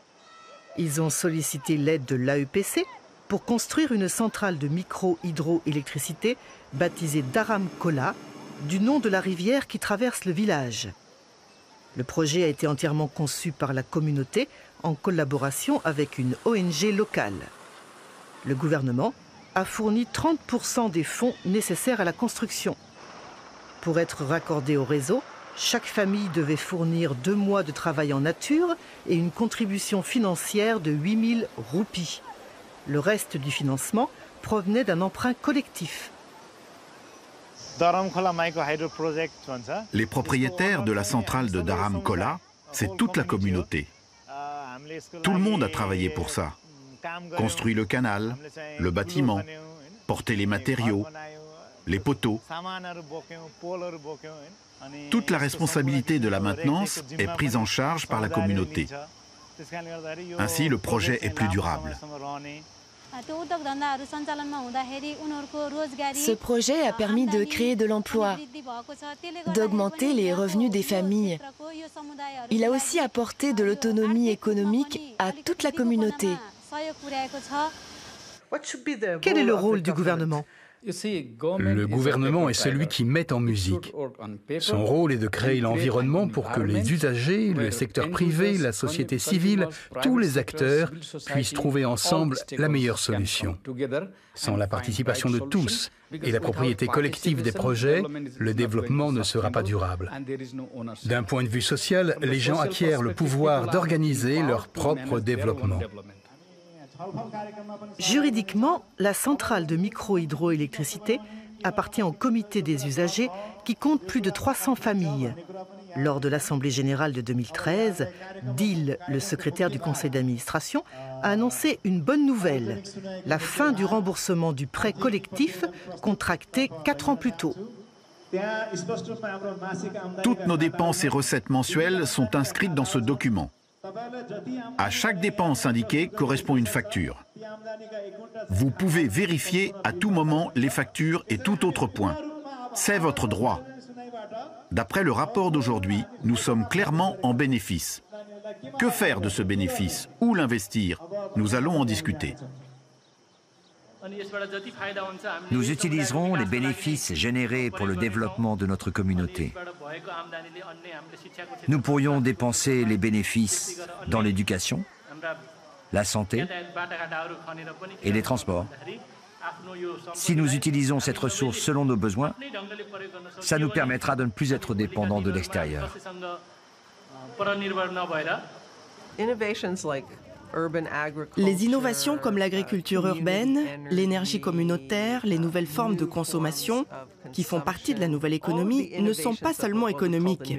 Ils ont sollicité l'aide de l'AEPC pour construire une centrale de micro-hydroélectricité baptisée Dharam Kola, du nom de la rivière qui traverse le village. Le projet a été entièrement conçu par la communauté en collaboration avec une ONG locale. Le gouvernement a fourni 30% des fonds nécessaires à la construction. Pour être raccordé au réseau, chaque famille devait fournir 2 mois de travail en nature et une contribution financière de 8000 roupies. Le reste du financement provenait d'un emprunt collectif. Les propriétaires de la centrale de Dharam Kola, c'est toute la communauté. Tout le monde a travaillé pour ça. Construit le canal, le bâtiment, porté les matériaux, les poteaux. Toute la responsabilité de la maintenance est prise en charge par la communauté. Ainsi, le projet est plus durable. Ce projet a permis de créer de l'emploi, d'augmenter les revenus des familles. Il a aussi apporté de l'autonomie économique à toute la communauté. Quel est le rôle du gouvernement ? Le gouvernement est celui qui met en musique. Son rôle est de créer l'environnement pour que les usagers, le secteur privé, la société civile, tous les acteurs puissent trouver ensemble la meilleure solution. Sans la participation de tous et la propriété collective des projets, le développement ne sera pas durable. D'un point de vue social, les gens acquièrent le pouvoir d'organiser leur propre développement. Juridiquement, la centrale de micro-hydroélectricité appartient au comité des usagers qui compte plus de 300 familles. Lors de l'Assemblée générale de 2013, Deal, le secrétaire du conseil d'administration, a annoncé une bonne nouvelle, la fin du remboursement du prêt collectif contracté 4 ans plus tôt. Toutes nos dépenses et recettes mensuelles sont inscrites dans ce document. À chaque dépense indiquée correspond une facture. Vous pouvez vérifier à tout moment les factures et tout autre point. C'est votre droit. D'après le rapport d'aujourd'hui, nous sommes clairement en bénéfice. Que faire de ce bénéfice? Où l'investir? Nous allons en discuter. Nous utiliserons les bénéfices générés pour le développement de notre communauté. Nous pourrions dépenser les bénéfices dans l'éducation, la santé et les transports. Si nous utilisons cette ressource selon nos besoins, ça nous permettra de ne plus être dépendants de l'extérieur. Les innovations comme l'agriculture urbaine, l'énergie communautaire, les nouvelles formes de consommation, qui font partie de la nouvelle économie, ne sont pas seulement économiques.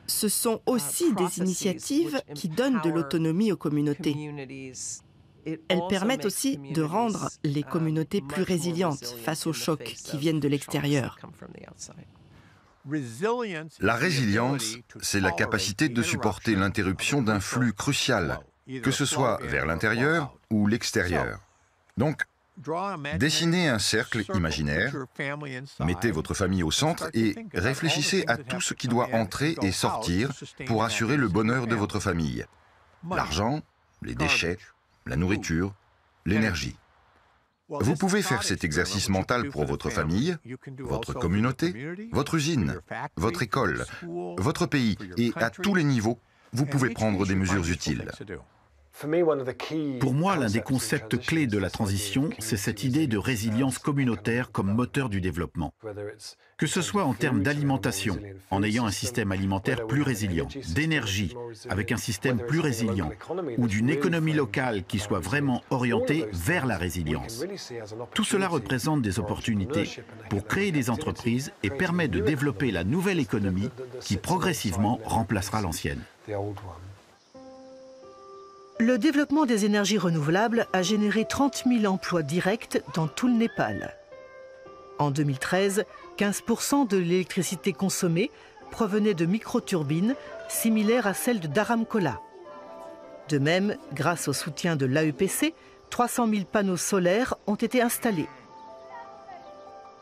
Ce sont aussi des initiatives qui donnent de l'autonomie aux communautés. Elles permettent aussi de rendre les communautés plus résilientes face aux chocs qui viennent de l'extérieur. La résilience, c'est la capacité de supporter l'interruption d'un flux crucial, que ce soit vers l'intérieur ou l'extérieur. Donc, dessinez un cercle imaginaire, mettez votre famille au centre et réfléchissez à tout ce qui doit entrer et sortir pour assurer le bonheur de votre famille. L'argent, les déchets, la nourriture, l'énergie. Vous pouvez faire cet exercice mental pour votre famille, votre communauté, votre usine, votre école, votre pays, et à tous les niveaux, vous pouvez prendre des mesures utiles. Pour moi, l'un des concepts clés de la transition, c'est cette idée de résilience communautaire comme moteur du développement. Que ce soit en termes d'alimentation, en ayant un système alimentaire plus résilient, d'énergie, avec un système plus résilient, ou d'une économie locale qui soit vraiment orientée vers la résilience. Tout cela représente des opportunités pour créer des entreprises et permet de développer la nouvelle économie qui progressivement remplacera l'ancienne. Le développement des énergies renouvelables a généré 30 000 emplois directs dans tout le Népal. En 2013, 15% de l'électricité consommée provenait de microturbines similaires à celles de Dharamcola. De même, grâce au soutien de l'AEPC, 300 000 panneaux solaires ont été installés.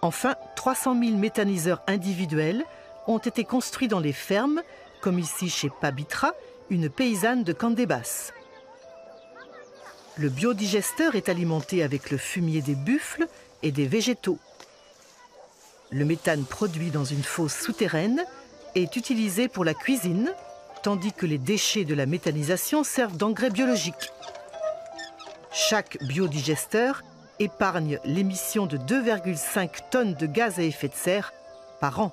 Enfin, 300 000 méthaniseurs individuels ont été construits dans les fermes, comme ici chez Pabitra, une paysanne de Candébas. Le biodigesteur est alimenté avec le fumier des buffles et des végétaux. Le méthane produit dans une fosse souterraine est utilisé pour la cuisine, tandis que les déchets de la méthanisation servent d'engrais biologiques. Chaque biodigesteur épargne l'émission de 2,5 tonnes de gaz à effet de serre par an.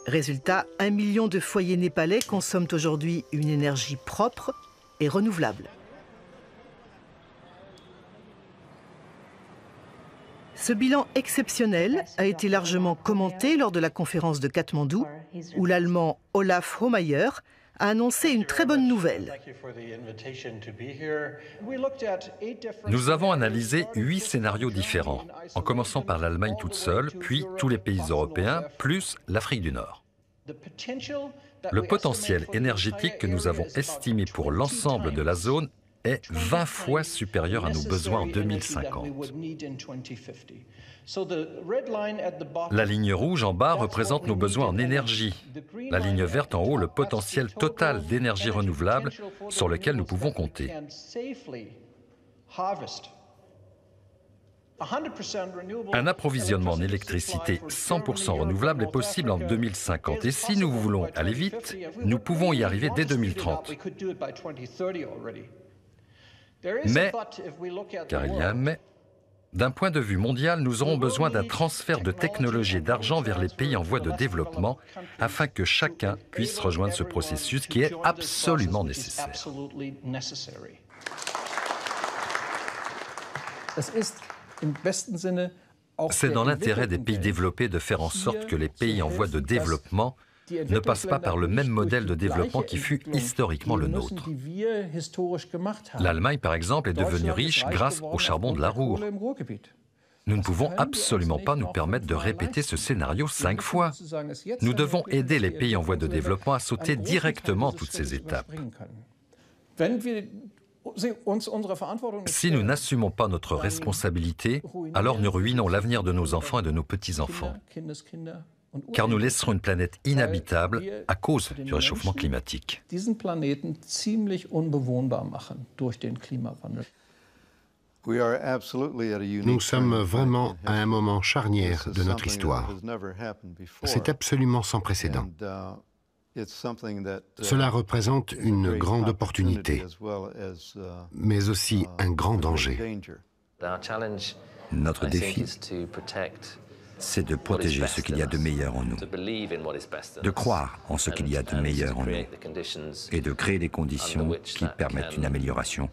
Résultat, 1 million de foyers népalais consomment aujourd'hui une énergie propre et renouvelable. Ce bilan exceptionnel a été largement commenté lors de la conférence de Katmandou, où l'Allemand Olaf Hohmeier a annoncé une très bonne nouvelle. Nous avons analysé 8 scénarios différents, en commençant par l'Allemagne toute seule, puis tous les pays européens, plus l'Afrique du Nord. Le potentiel énergétique que nous avons estimé pour l'ensemble de la zone est 20 fois supérieur à nos besoins en 2050. La ligne rouge en bas représente nos besoins en énergie. La ligne verte en haut, le potentiel total d'énergie renouvelable sur lequel nous pouvons compter. Un approvisionnement en électricité 100% renouvelable est possible en 2050. Et si nous voulons aller vite, nous pouvons y arriver dès 2030. Mais, car il y a un mais, d'un point de vue mondial, nous aurons besoin d'un transfert de technologie et d'argent vers les pays en voie de développement afin que chacun puisse rejoindre ce processus qui est absolument nécessaire. C'est dans l'intérêt des pays développés de faire en sorte que les pays en voie de développement ne passent pas par le même modèle de développement qui fut historiquement le nôtre. L'Allemagne, par exemple, est devenue riche grâce au charbon de la Ruhr. Nous ne pouvons absolument pas nous permettre de répéter ce scénario 5 fois. Nous devons aider les pays en voie de développement à sauter directement toutes ces étapes. Si nous n'assumons pas notre responsabilité, alors nous ruinons l'avenir de nos enfants et de nos petits-enfants. Car nous laisserons une planète inhabitable à cause du réchauffement climatique. Nous sommes vraiment à un moment charnière de notre histoire. C'est absolument sans précédent. Cela représente une grande opportunité, mais aussi un grand danger. Notre défi, c'est de protéger ce qu'il y a de meilleur en nous, de croire en ce qu'il y a de meilleur en nous et de créer des conditions qui permettent une amélioration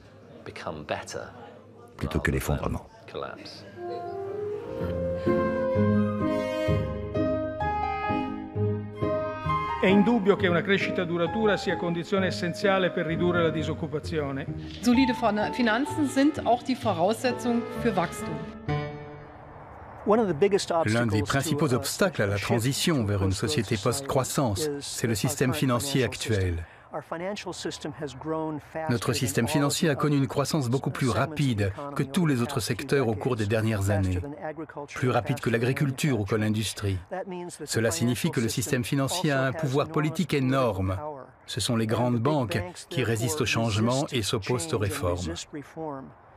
plutôt que l'effondrement. È indubbio che una crescita duratura sia condizione essenziale per ridurre la disoccupazione. Solide Finanzen sind auch die Voraussetzung für Wachstum. L'un des principaux obstacles à la transition vers une société post-croissance, c'est le système financier actuel. Notre système financier a connu une croissance beaucoup plus rapide que tous les autres secteurs au cours des dernières années, plus rapide que l'agriculture ou que l'industrie. Cela signifie que le système financier a un pouvoir politique énorme. Ce sont les grandes banques qui résistent au changement et s'opposent aux réformes.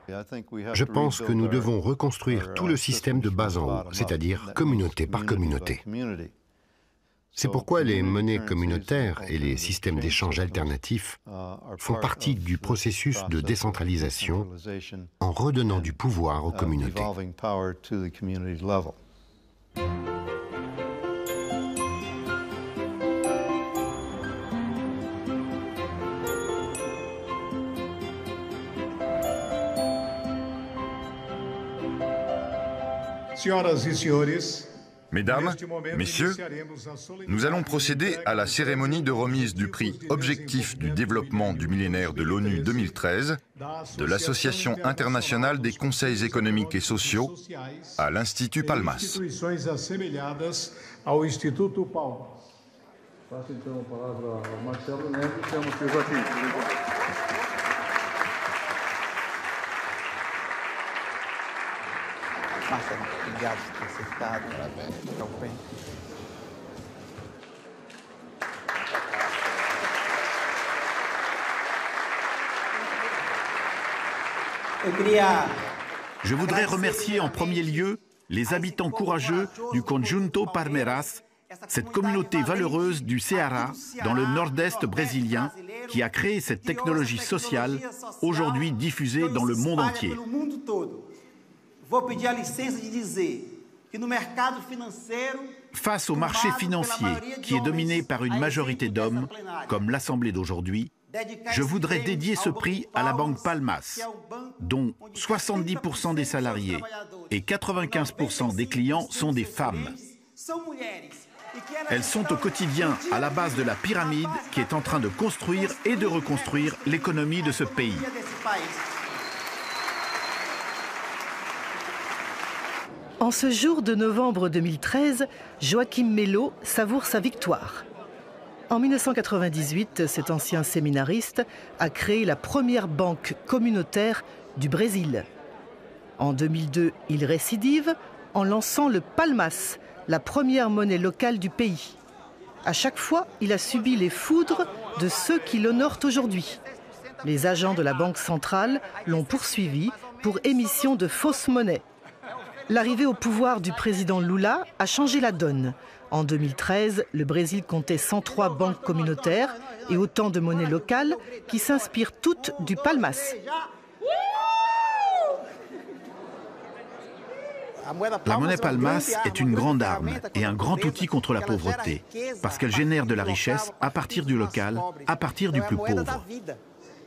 Je pense que nous devons reconstruire tout le système de bas en haut, c'est-à-dire communauté par communauté. C'est pourquoi les monnaies communautaires et les systèmes d'échange alternatifs font partie du processus de décentralisation en redonnant du pouvoir aux communautés. Mesdames, Messieurs, nous allons procéder à la cérémonie de remise du prix Objectif du développement du millénaire de l'ONU 2013 de l'Association internationale des conseils économiques et sociaux à l'Institut Palmas. Je voudrais remercier en premier lieu les habitants courageux du Conjunto Palmeiras, cette communauté valeureuse du Ceará, dans le nord-est brésilien, qui a créé cette technologie sociale, aujourd'hui diffusée dans le monde entier. Face au marché financier, qui est dominé par une majorité d'hommes, comme l'Assemblée d'aujourd'hui, je voudrais dédier ce prix à la Banque Palmas, dont 70% des salariés et 95% des clients sont des femmes. Elles sont au quotidien à la base de la pyramide qui est en train de construire et de reconstruire l'économie de ce pays. En ce jour de novembre 2013, Joachim Melo savoure sa victoire. En 1998, cet ancien séminariste a créé la première banque communautaire du Brésil. En 2002, il récidive en lançant le Palmas, la première monnaie locale du pays. À chaque fois, il a subi les foudres de ceux qui l'honorent aujourd'hui. Les agents de la Banque centrale l'ont poursuivi pour émission de fausses monnaies. L'arrivée au pouvoir du président Lula a changé la donne. En 2013, le Brésil comptait 103 banques communautaires et autant de monnaies locales qui s'inspirent toutes du Palmas. La monnaie Palmas est une grande arme et un grand outil contre la pauvreté, parce qu'elle génère de la richesse à partir du local, à partir du plus pauvre.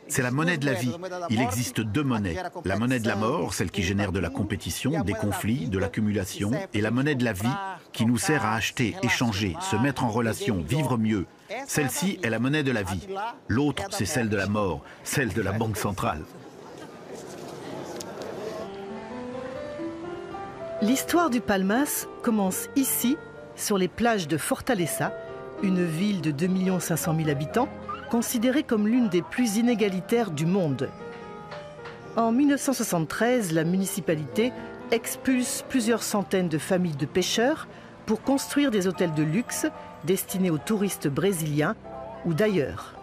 C'est la monnaie de la vie. Il existe deux monnaies. La monnaie de la mort, celle qui génère de la compétition, des conflits, de l'accumulation, et la monnaie de la vie qui nous sert à acheter, échanger, se mettre en relation, vivre mieux. Celle-ci est la monnaie de la vie. L'autre, c'est celle de la mort, celle de la Banque centrale. L'histoire du Palmas commence ici, sur les plages de Fortaleza, une ville de 2 500 000 habitants, considérée comme l'une des plus inégalitaires du monde. En 1973, la municipalité expulse plusieurs centaines de familles de pêcheurs pour construire des hôtels de luxe destinés aux touristes brésiliens ou d'ailleurs.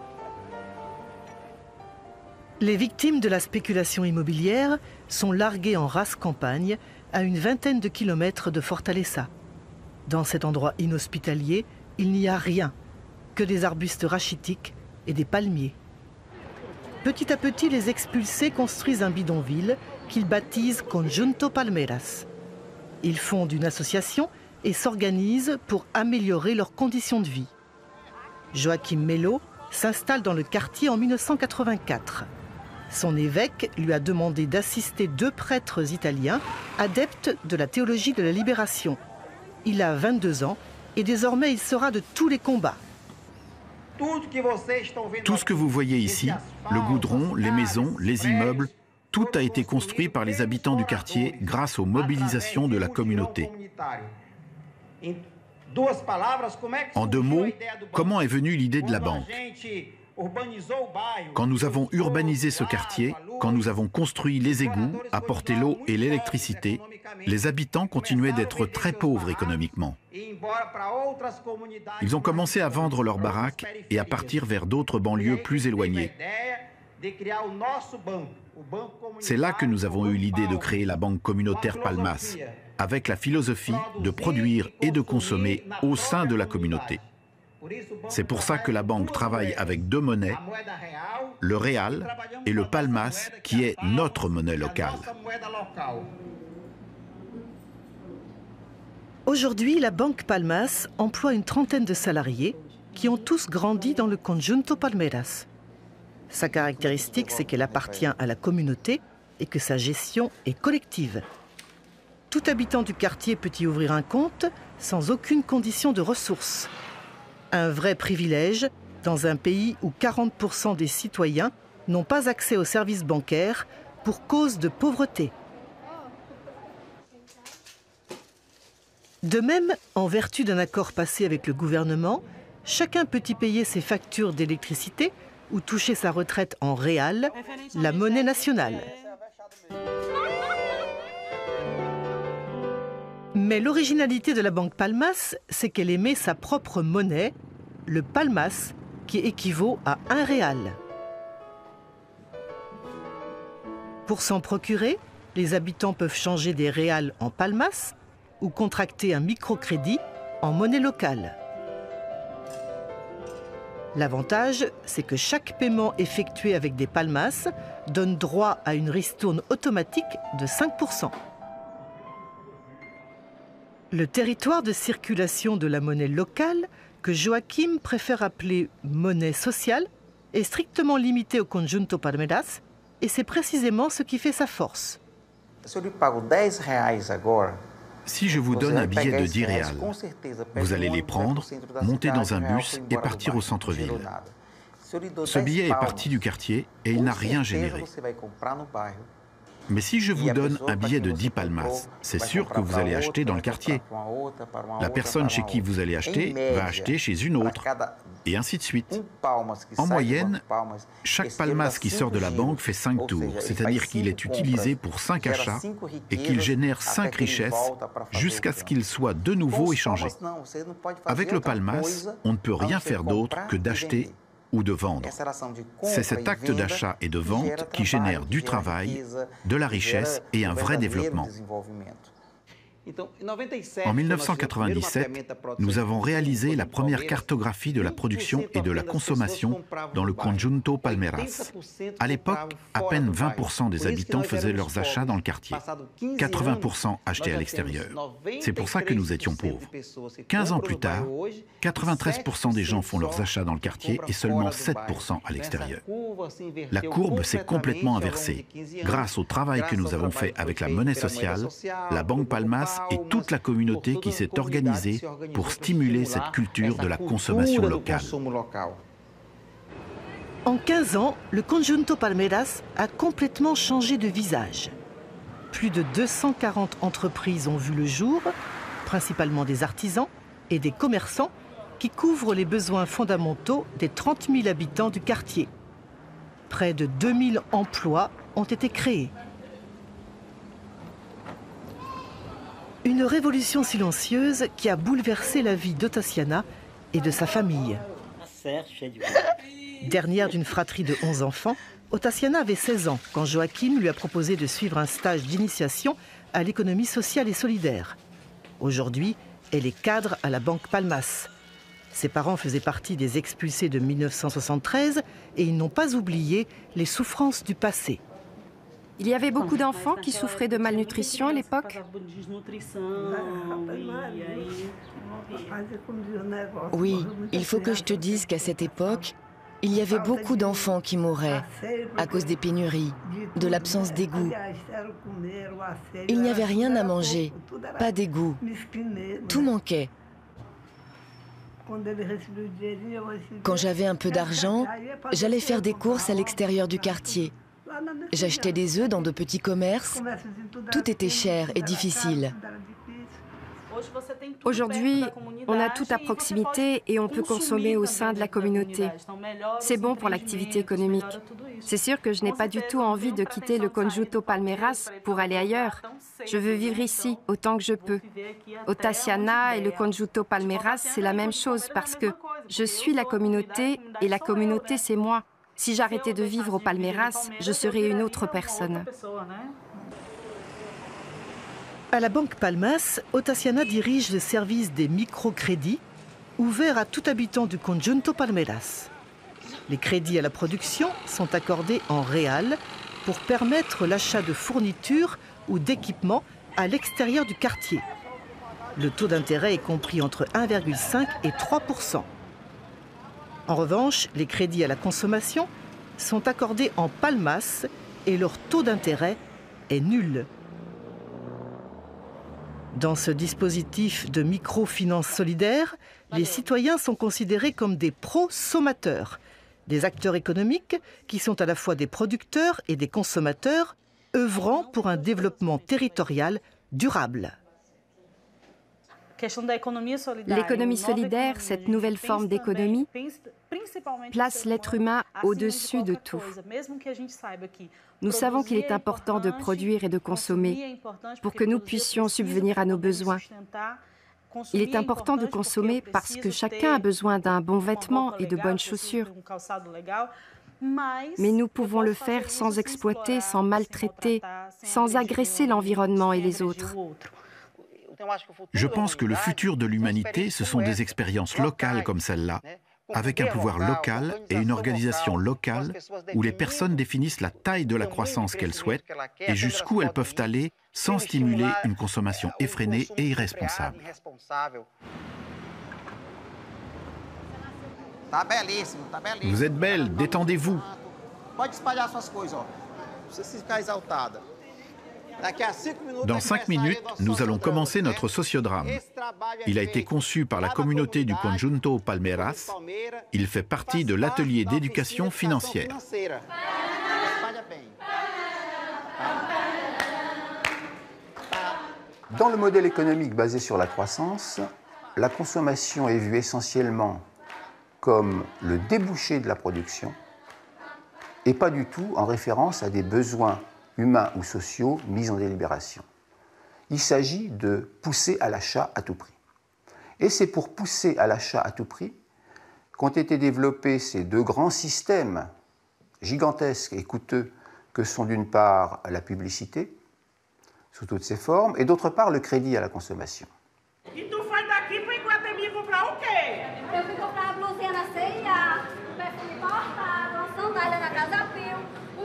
Les victimes de la spéculation immobilière sont larguées en rase campagne à une vingtaine de kilomètres de Fortaleza. Dans cet endroit inhospitalier, il n'y a rien, que des arbustes rachitiques et des palmiers. Petit à petit, les expulsés construisent un bidonville qu'ils baptisent Conjunto Palmeiras. Ils fondent une association et s'organisent pour améliorer leurs conditions de vie. Joaquim Melo s'installe dans le quartier en 1984. Son évêque lui a demandé d'assister 2 prêtres italiens, adeptes de la théologie de la libération. Il a 22 ans et désormais il sera de tous les combats. Tout ce que vous voyez ici, le goudron, les maisons, les immeubles, tout a été construit par les habitants du quartier grâce aux mobilisations de la communauté. En 2 mots, comment est venue l'idée de la banque? Quand nous avons urbanisé ce quartier, quand nous avons construit les égouts, apporté l'eau et l'électricité, les habitants continuaient d'être très pauvres économiquement. Ils ont commencé à vendre leurs baraques et à partir vers d'autres banlieues plus éloignées. C'est là que nous avons eu l'idée de créer la banque communautaire Palmas, avec la philosophie de produire et de consommer au sein de la communauté. C'est pour ça que la banque travaille avec 2 monnaies, le Real et le Palmas, qui est notre monnaie locale. Aujourd'hui, la banque Palmas emploie une trentaine de salariés qui ont tous grandi dans le Conjunto Palmeiras. Sa caractéristique, c'est qu'elle appartient à la communauté et que sa gestion est collective. Tout habitant du quartier peut y ouvrir un compte sans aucune condition de ressources. Un vrai privilège dans un pays où 40% des citoyens n'ont pas accès aux services bancaires pour cause de pauvreté. De même, en vertu d'un accord passé avec le gouvernement, chacun peut y payer ses factures d'électricité ou toucher sa retraite en réal, la monnaie nationale. Mais l'originalité de la banque Palmas, c'est qu'elle émet sa propre monnaie, le Palmas, qui équivaut à 1 réal. Pour s'en procurer, les habitants peuvent changer des réals en Palmas ou contracter un microcrédit en monnaie locale. L'avantage, c'est que chaque paiement effectué avec des Palmas donne droit à une ristourne automatique de 5%. Le territoire de circulation de la monnaie locale, que Joaquim préfère appeler monnaie sociale, est strictement limité au Conjunto Palmeiras et c'est précisément ce qui fait sa force. Si je vous donne un billet de 10 réals, vous allez les prendre, monter dans un bus et partir au centre-ville. Ce billet est parti du quartier et il n'a rien généré. Mais si je vous donne un billet de 10 palmas, c'est sûr que vous allez acheter dans le quartier. La personne chez qui vous allez acheter va acheter chez une autre, et ainsi de suite. En moyenne, chaque palmas qui sort de la banque fait 5 tours, c'est-à-dire qu'il est utilisé pour 5 achats et qu'il génère 5 richesses jusqu'à ce qu'il soit de nouveau échangé. Avec le palmas, on ne peut rien faire d'autre que d'acheter ou de vendre. C'est cet acte d'achat et de vente qui génère du travail, de la richesse et un vrai développement. En 1997, nous avons réalisé la première cartographie de la production et de la consommation dans le Conjunto Palmeiras. À l'époque, à peine 20% des habitants faisaient leurs achats dans le quartier. 80% achetaient à l'extérieur. C'est pour ça que nous étions pauvres. 15 ans plus tard, 93% des gens font leurs achats dans le quartier et seulement 7% à l'extérieur. La courbe s'est complètement inversée grâce au travail que nous avons fait avec la monnaie sociale, la Banque Palmas et toute la communauté qui s'est organisée pour stimuler cette culture de la consommation locale. En 15 ans, le Conjunto Palmeiras a complètement changé de visage. Plus de 240 entreprises ont vu le jour, principalement des artisans et des commerçants qui couvrent les besoins fondamentaux des 30 000 habitants du quartier. Près de 2000 emplois ont été créés. Une révolution silencieuse qui a bouleversé la vie d'Otaciana et de sa famille. Dernière d'une fratrie de 11 enfants, Otaciana avait 16 ans quand Joachim lui a proposé de suivre un stage d'initiation à l'économie sociale et solidaire. Aujourd'hui, elle est cadre à la Banque Palmas. Ses parents faisaient partie des expulsés de 1973 et ils n'ont pas oublié les souffrances du passé. Il y avait beaucoup d'enfants qui souffraient de malnutrition à l'époque? Oui, il faut que je te dise qu'à cette époque, il y avait beaucoup d'enfants qui mouraient à cause des pénuries, de l'absence d'égout. Il n'y avait rien à manger, pas d'égout. Tout manquait. Quand j'avais un peu d'argent, j'allais faire des courses à l'extérieur du quartier. J'achetais des œufs dans de petits commerces. Tout était cher et difficile. Aujourd'hui, on a tout à proximité et on peut consommer au sein de la communauté. C'est bon pour l'activité économique. C'est sûr que je n'ai pas du tout envie de quitter le Conjunto Palmeiras pour aller ailleurs. Je veux vivre ici autant que je peux. Otaciana et le Conjunto Palmeiras, c'est la même chose parce que je suis la communauté et la communauté, c'est moi. Si j'arrêtais de vivre au Palmeiras, je serais une autre personne. À la Banque Palmas, Otaciana dirige le service des microcrédits, ouvert à tout habitant du Conjunto Palmeiras. Les crédits à la production sont accordés en réal pour permettre l'achat de fournitures ou d'équipements à l'extérieur du quartier. Le taux d'intérêt est compris entre 1,5 et 3%. En revanche, les crédits à la consommation sont accordés en palmas et leur taux d'intérêt est nul. Dans ce dispositif de microfinance solidaire, les citoyens sont considérés comme des prosommateurs, des acteurs économiques qui sont à la fois des producteurs et des consommateurs, œuvrant pour un développement territorial durable. L'économie solidaire, cette nouvelle forme d'économie, place l'être humain au-dessus de tout. Nous savons qu'il est important de produire et de consommer pour que nous puissions subvenir à nos besoins. Il est important de consommer parce que chacun a besoin d'un bon vêtement et de bonnes chaussures. Mais nous pouvons le faire sans exploiter, sans maltraiter, sans agresser l'environnement et les autres. Je pense que le futur de l'humanité, ce sont des expériences locales comme celle-là, avec un pouvoir local et une organisation locale où les personnes définissent la taille de la croissance qu'elles souhaitent et jusqu'où elles peuvent aller sans stimuler une consommation effrénée et irresponsable. Vous êtes belle, détendez-vous. Dans 5 minutes, nous allons commencer notre sociodrame. Il a été conçu par la communauté du Conjunto Palmeiras. Il fait partie de l'atelier d'éducation financière. Dans le modèle économique basé sur la croissance, la consommation est vue essentiellement comme le débouché de la production et pas du tout en référence à des besoins humains ou sociaux mis en délibération. Il s'agit de pousser à l'achat à tout prix. Et c'est pour pousser à l'achat à tout prix qu'ont été développés ces deux grands systèmes gigantesques et coûteux que sont d'une part la publicité, sous toutes ses formes, et d'autre part le crédit à la consommation. E tu foi daqui para Iguatemi comprar o quê? Eu fui comprar a blusinha na CIA, perfume importado, uma sandália na Casa Pio,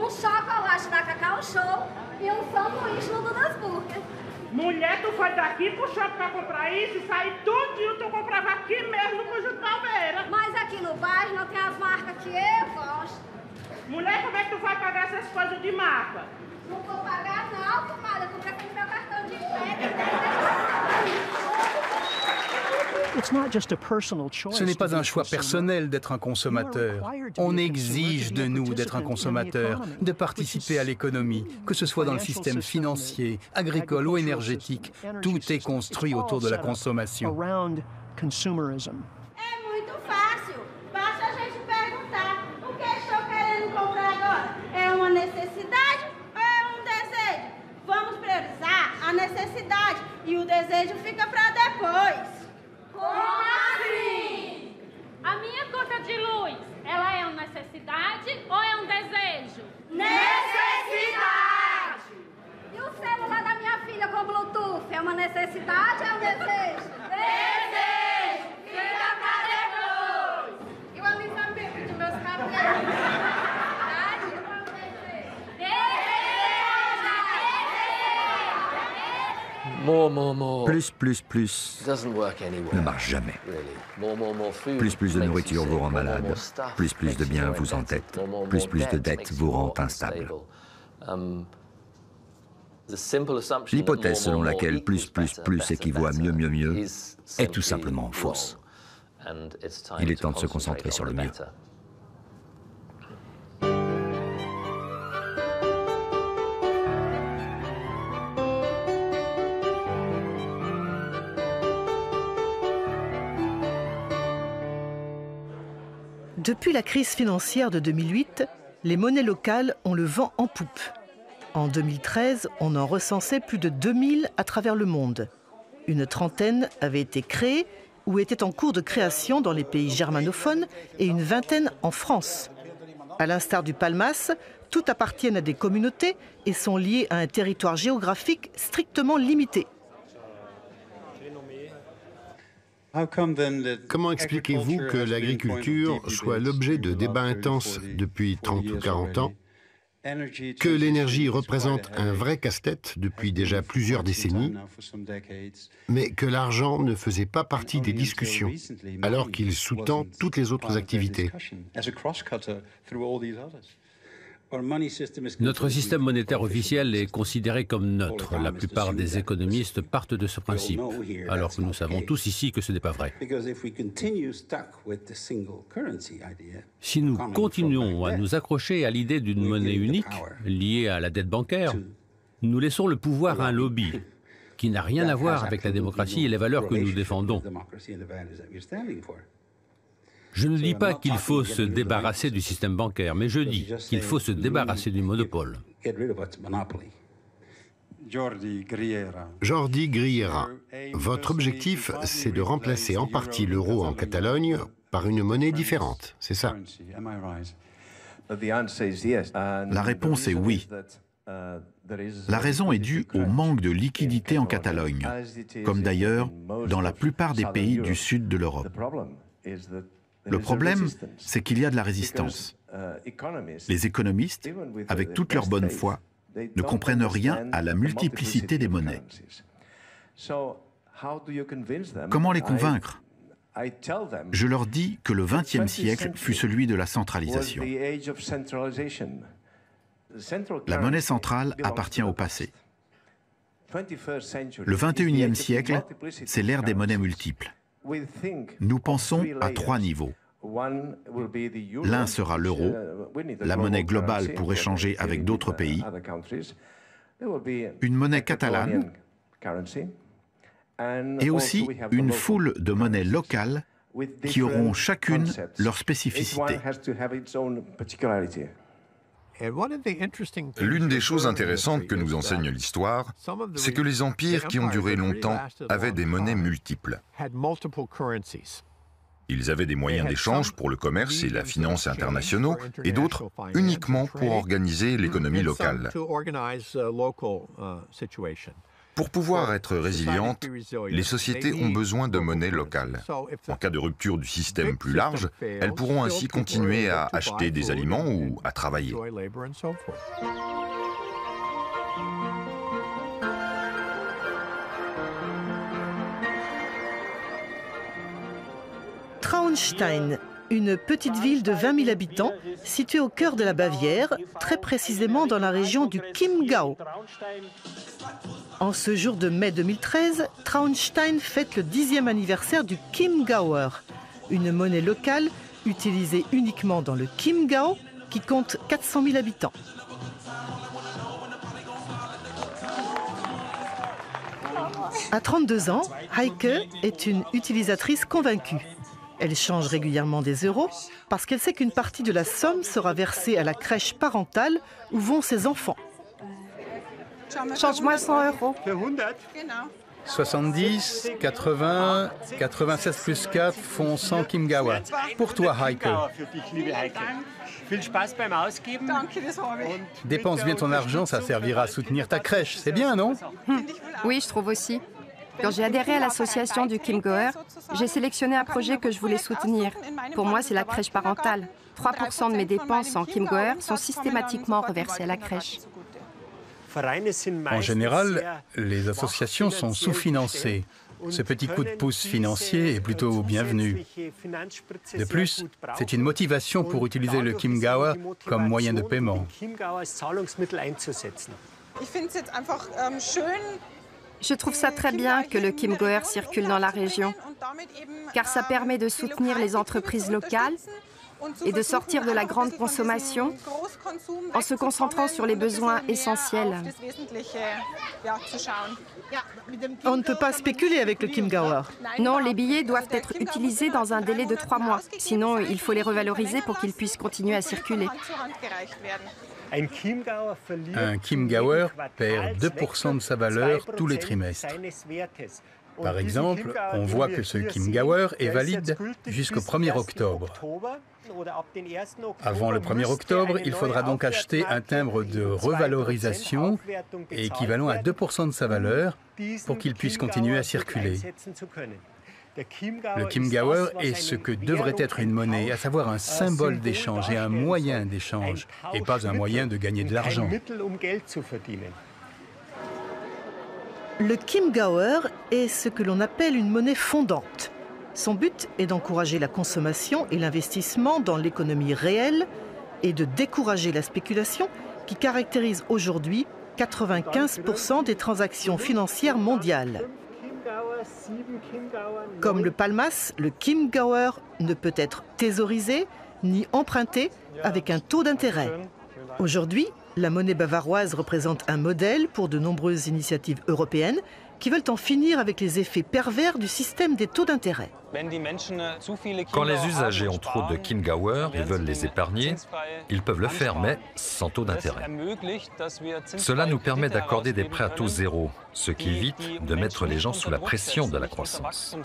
chocolate na Cacau Show e sanduíche no Dudas Burger. Mulher, tu foi daqui pro shopping para comprar isso e sair tudinho, tu comprava aqui mesmo no Conjunto Palmeira. Mas aqui no bairro não tem as marcas que eu gosto. Mulher, como é que tu vai pagar essas coisas de marca? Não vou pagar não, comadre, eu comprei com meu cartão de crédito. Ce n'est pas un choix personnel d'être un consommateur. On exige de nous d'être un consommateur, de participer à l'économie, que ce soit dans le système financier, agricole ou énergétique. Tout est construit autour de la consommation. É muito fácil. Basta a gente perguntar o que estou querendo comprar agora. É uma necessidade ou é desejo? Vamos priorizar a necessidade e o desejo fica para depois. Como assim? A minha conta de luz, ela é uma necessidade ou é desejo? Necessidade! E o celular da minha filha com Bluetooth, é uma necessidade ou é desejo? Desejo! Fica pra depois! E o alisamento de meus cabelos? Plus ne marche jamais. Plus de nourriture vous rend malade. Plus de biens vous endettent. Plus de dettes vous rend instable. L'hypothèse selon laquelle plus équivaut à mieux est tout simplement fausse. Il est temps de se concentrer sur le mieux. Depuis la crise financière de 2008, les monnaies locales ont le vent en poupe. En 2013, on en recensait plus de 2000 à travers le monde. Une trentaine avaient été créées ou étaient en cours de création dans les pays germanophones et une vingtaine en France. À l'instar du palmas, toutes appartiennent à des communautés et sont liées à un territoire géographique strictement limité. Comment expliquez-vous que l'agriculture soit l'objet de débats intenses depuis 30 ou 40 ans, que l'énergie représente un vrai casse-tête depuis déjà plusieurs décennies, mais que l'argent ne faisait pas partie des discussions, alors qu'il sous-tend toutes les autres activités? Notre système monétaire officiel est considéré comme neutre. La plupart des économistes partent de ce principe, alors que nous savons tous ici que ce n'est pas vrai. Si nous continuons à nous accrocher à l'idée d'une monnaie unique, liée à la dette bancaire, nous laissons le pouvoir à un lobby qui n'a rien à voir avec la démocratie et les valeurs que nous défendons. Je ne dis pas qu'il faut se débarrasser du système bancaire, mais je dis qu'il faut se débarrasser du monopole. Jordi Griera, votre objectif, c'est de remplacer en partie l'euro en Catalogne par une monnaie différente, c'est ça? La réponse est oui. La raison est due au manque de liquidité en Catalogne, comme d'ailleurs dans la plupart des pays du sud de l'Europe. Le problème, c'est qu'il y a de la résistance. Les économistes, avec toute leur bonne foi, ne comprennent rien à la multiplicité des monnaies. Comment les convaincre? Je leur dis que le XXe siècle fut celui de la centralisation. La monnaie centrale appartient au passé. Le XXIe siècle, c'est l'ère des monnaies multiples. Nous pensons à 3 niveaux. L'un sera l'euro, la monnaie globale pour échanger avec d'autres pays, une monnaie catalane et aussi une foule de monnaies locales qui auront chacune leur spécificité. L'une des choses intéressantes que nous enseigne l'histoire, c'est que les empires qui ont duré longtemps avaient des monnaies multiples. Ils avaient des moyens d'échange pour le commerce et la finance internationaux, et d'autres uniquement pour organiser l'économie locale. Pour pouvoir être résilientes, les sociétés ont besoin de monnaie locale. En cas de rupture du système plus large, elles pourront ainsi continuer à acheter des aliments ou à travailler. Traunstein, une petite ville de 20 000 habitants, située au cœur de la Bavière, très précisément dans la région du Chiemgau. En ce jour de mai 2013, Traunstein fête le 10e anniversaire du Chiemgauer, une monnaie locale utilisée uniquement dans le Chiemgau, qui compte 400 000 habitants. À 32 ans, Heike est une utilisatrice convaincue. Elle change régulièrement des euros parce qu'elle sait qu'une partie de la somme sera versée à la crèche parentale où vont ses enfants. Change-moi 100 euros. 70, 80, 96 plus 4 font 100 Chiemgauer. Pour toi, Heike. Dépense bien ton argent, ça servira à soutenir ta crèche. C'est bien, non? Oui, je trouve aussi. Quand j'ai adhéré à l'association du Chiemgauer, j'ai sélectionné un projet que je voulais soutenir. Pour moi, c'est la crèche parentale. 3% de mes dépenses en Chiemgauer sont systématiquement reversées à la crèche. En général, les associations sont sous-financées. Ce petit coup de pouce financier est plutôt bienvenu. De plus, c'est une motivation pour utiliser le Chiemgauer comme moyen de paiement. Je trouve ça très bien que le Chiemgauer circule dans la région, car ça permet de soutenir les entreprises locales et de sortir de la grande consommation en se concentrant sur les besoins essentiels. On ne peut pas spéculer avec le Chiemgauer. Non, les billets doivent être utilisés dans un délai de 3 mois. Sinon, il faut les revaloriser pour qu'ils puissent continuer à circuler. Un Chiemgauer perd 2% de sa valeur tous les trimestres. Par exemple, on voit que ce Chiemgauer est valide jusqu'au 1er octobre. Avant le 1er octobre, il faudra donc acheter un timbre de revalorisation équivalent à 2% de sa valeur pour qu'il puisse continuer à circuler. Le Chiemgauer est ce que devrait être une monnaie, à savoir un symbole d'échange et un moyen d'échange, et pas un moyen de gagner de l'argent. Le Chiemgauer est ce que l'on appelle une monnaie fondante. Son but est d'encourager la consommation et l'investissement dans l'économie réelle et de décourager la spéculation qui caractérise aujourd'hui 95% des transactions financières mondiales. Comme le Palmas, le Chiemgauer ne peut être thésaurisé ni emprunté avec un taux d'intérêt. Aujourd'hui, la monnaie bavaroise représente un modèle pour de nombreuses initiatives européennes qui veulent en finir avec les effets pervers du système des taux d'intérêt. Quand les usagers ont trop de Chiemgauer et veulent les épargner, ils peuvent le faire, mais sans taux d'intérêt. Cela nous permet d'accorder des prêts à taux zéro, ce qui évite de mettre les gens sous la pression de la croissance.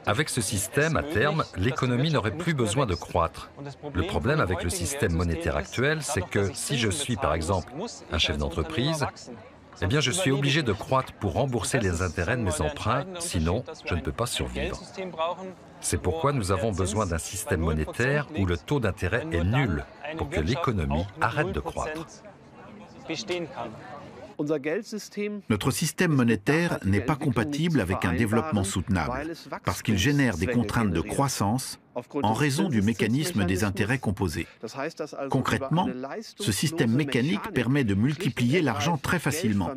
Avec ce système, à terme, l'économie n'aurait plus besoin de croître. Le problème avec le système monétaire actuel, c'est que si je suis, par exemple, un chef d'entreprise, eh bien, je suis obligé de croître pour rembourser les intérêts de mes emprunts, sinon je ne peux pas survivre. C'est pourquoi nous avons besoin d'un système monétaire où le taux d'intérêt est nul pour que l'économie arrête de croître. Notre système monétaire n'est pas compatible avec un développement soutenable parce qu'il génère des contraintes de croissance en raison du mécanisme des intérêts composés. Concrètement, ce système mécanique permet de multiplier l'argent très facilement.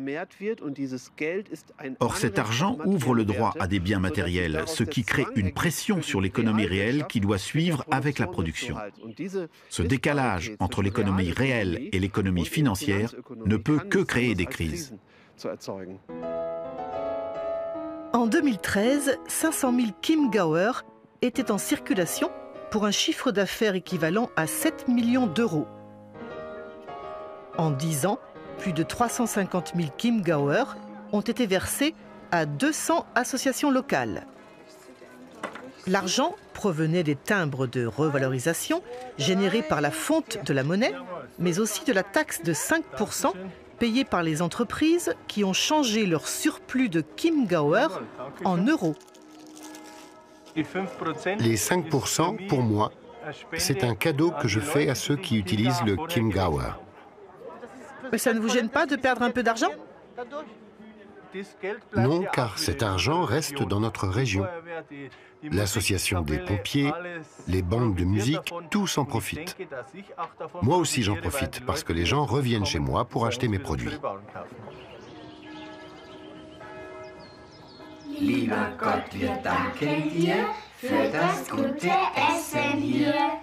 Or, cet argent ouvre le droit à des biens matériels, ce qui crée une pression sur l'économie réelle qui doit suivre avec la production. Ce décalage entre l'économie réelle et l'économie financière ne peut que créer des crises. En 2013, 500 000 Chiemgauer étaient en circulation pour un chiffre d'affaires équivalent à 7 millions d'euros. En 10 ans, plus de 350 000 Chiemgauer ont été versés à 200 associations locales. L'argent provenait des timbres de revalorisation générés par la fonte de la monnaie, mais aussi de la taxe de 5% payée par les entreprises qui ont changé leur surplus de Chiemgauer en euros. Les 5%, pour moi, c'est un cadeau que je fais à ceux qui utilisent le Chiemgauer. Mais ça ne vous gêne pas de perdre un peu d'argent ? Non, car cet argent reste dans notre région. L'association des pompiers, les bandes de musique, tous en profitent. Moi aussi j'en profite parce que les gens reviennent chez moi pour acheter mes produits. Lieber Gott, wir danken dir für das gute Essen hier.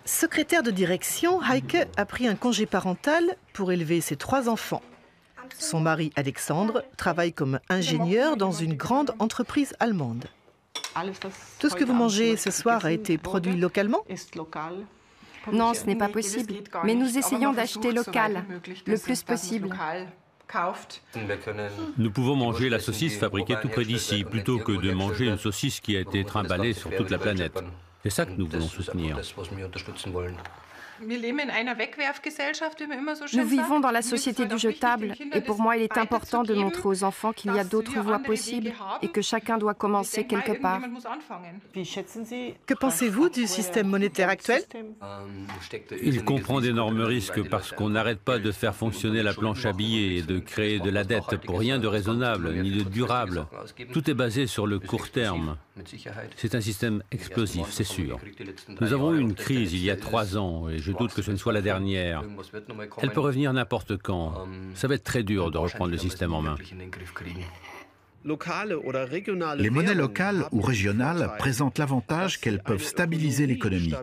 Secrétaire de direction, Heike a pris un congé parental pour élever ses 3 enfants. Son mari, Alexandre, travaille comme ingénieur dans une grande entreprise allemande. Tout ce que vous mangez ce soir a été produit localement ? Non, ce n'est pas possible. Mais nous essayons d'acheter local, le plus possible. Nous pouvons manger la saucisse fabriquée tout près d'ici, plutôt que de manger une saucisse qui a été trimballée sur toute la planète. C'est ça que nous voulons soutenir. Nous vivons dans la société du jetable et pour moi il est important de montrer aux enfants qu'il y a d'autres voies possibles et que chacun doit commencer quelque part. Que pensez-vous du système monétaire actuel ? Il comprend d'énormes risques parce qu'on n'arrête pas de faire fonctionner la planche à billets et de créer de la dette pour rien de raisonnable ni de durable. Tout est basé sur le court terme. C'est un système explosif, c'est sûr. Nous avons eu une crise il y a 3 ans et je doute que ce ne soit la dernière. Elle peut revenir n'importe quand. Ça va être très dur de reprendre le système en main. Les monnaies locales ou régionales présentent l'avantage qu'elles peuvent stabiliser l'économie.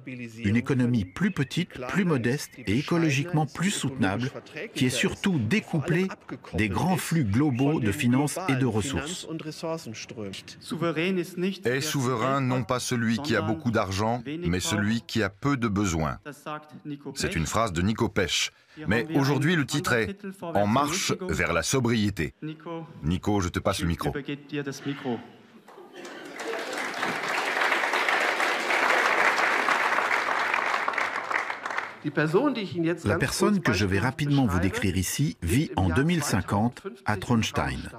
Une économie plus petite, plus modeste et écologiquement plus soutenable, qui est surtout découplée des grands flux globaux de finances et de ressources. Est souverain non pas celui qui a beaucoup d'argent, mais celui qui a peu de besoins. C'est une phrase de Nico Pech. Mais aujourd'hui, le titre est « En marche vers la sobriété ». Nico, je te passe le micro. La personne que je vais rapidement vous décrire ici vit en 2050 à Traunstein,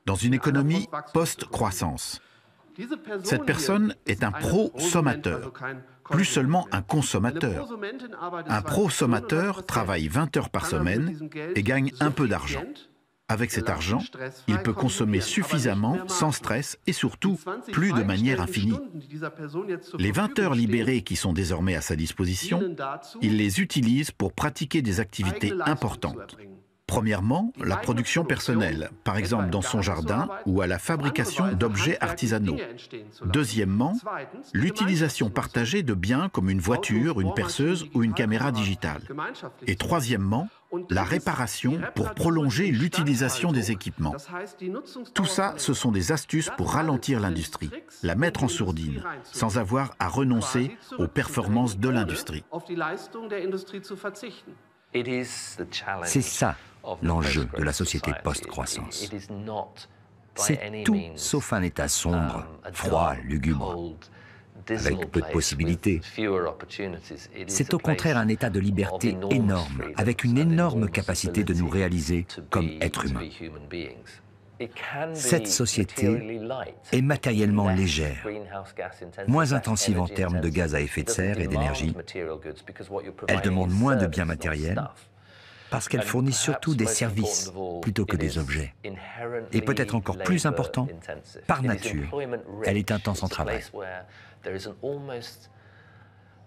dans une économie post-croissance. Cette personne est un pro-sommateur, plus seulement un consommateur. Un pro-sommateur travaille 20 heures par semaine et gagne un peu d'argent. Avec cet argent, il peut consommer suffisamment, sans stress et surtout plus de manière infinie. Les 20 heures libérées qui sont désormais à sa disposition, il les utilise pour pratiquer des activités importantes. Premièrement, la production personnelle, par exemple dans son jardin ou à la fabrication d'objets artisanaux. Deuxièmement, l'utilisation partagée de biens comme une voiture, une perceuse ou une caméra digitale. Et troisièmement, la réparation pour prolonger l'utilisation des équipements. Tout ça, ce sont des astuces pour ralentir l'industrie, la mettre en sourdine, sans avoir à renoncer aux performances de l'industrie. C'est ça l'enjeu de la société post-croissance. C'est tout sauf un état sombre, froid, lugubre, avec peu de possibilités. C'est au contraire un état de liberté énorme, avec une énorme capacité de nous réaliser comme êtres humains. Cette société est matériellement légère, moins intensive en termes de gaz à effet de serre et d'énergie. Elle demande moins de biens matériels parce qu'elle fournit surtout des services plutôt que des objets. Et peut-être encore plus important, par nature, elle est intense en travail.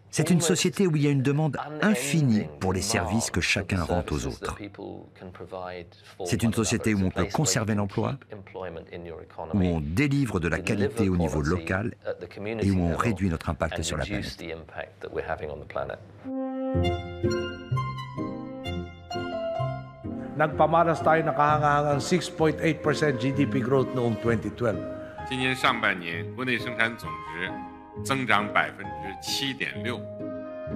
C'est une société où il y a une demande infinie pour les services que chacun rend aux autres. C'est une société où on peut conserver l'emploi, où on délivre de la qualité au niveau local et où on réduit notre impact sur la planète. Nagpamaras tayo nakahangahangang 6.8% GDP growth noong 2012. 今年上半年国内生产总值增长7.6%。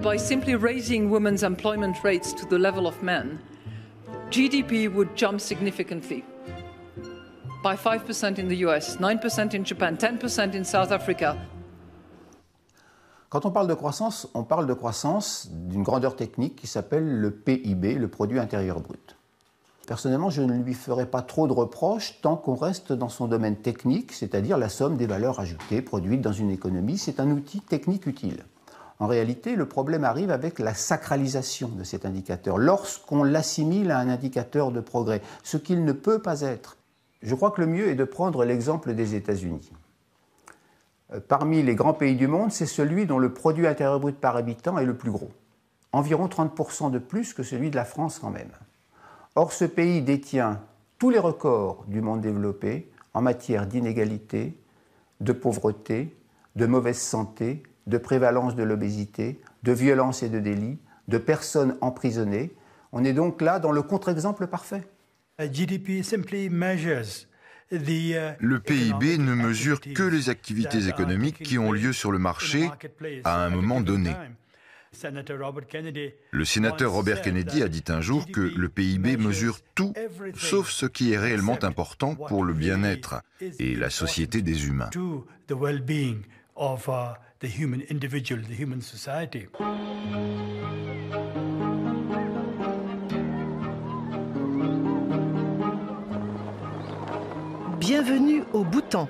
By simply raising women's employment rates to the level of men, GDP would jump significantly. by 5% in the US, 9% in Japan, 10% in South Africa. Quand on parle de croissance d'une grandeur technique qui s'appelle le PIB, le produit intérieur brut. Personnellement, je ne lui ferai pas trop de reproches tant qu'on reste dans son domaine technique, c'est-à-dire la somme des valeurs ajoutées produites dans une économie. C'est un outil technique utile. En réalité, le problème arrive avec la sacralisation de cet indicateur, lorsqu'on l'assimile à un indicateur de progrès, ce qu'il ne peut pas être. Je crois que le mieux est de prendre l'exemple des États-Unis. Parmi les grands pays du monde, c'est celui dont le produit intérieur brut par habitant est le plus gros. Environ 30% de plus que celui de la France quand même. Or, ce pays détient tous les records du monde développé en matière d'inégalité, de pauvreté, de mauvaise santé, de prévalence de l'obésité, de violence et de délits, de personnes emprisonnées. On est donc là dans le contre-exemple parfait. Le PIB ne mesure que les activités économiques qui ont lieu sur le marché à un moment donné. Le sénateur Robert Kennedy a dit un jour que le PIB mesure tout, sauf ce qui est réellement important pour le bien-être et la société des humains. Bienvenue au Bhoutan,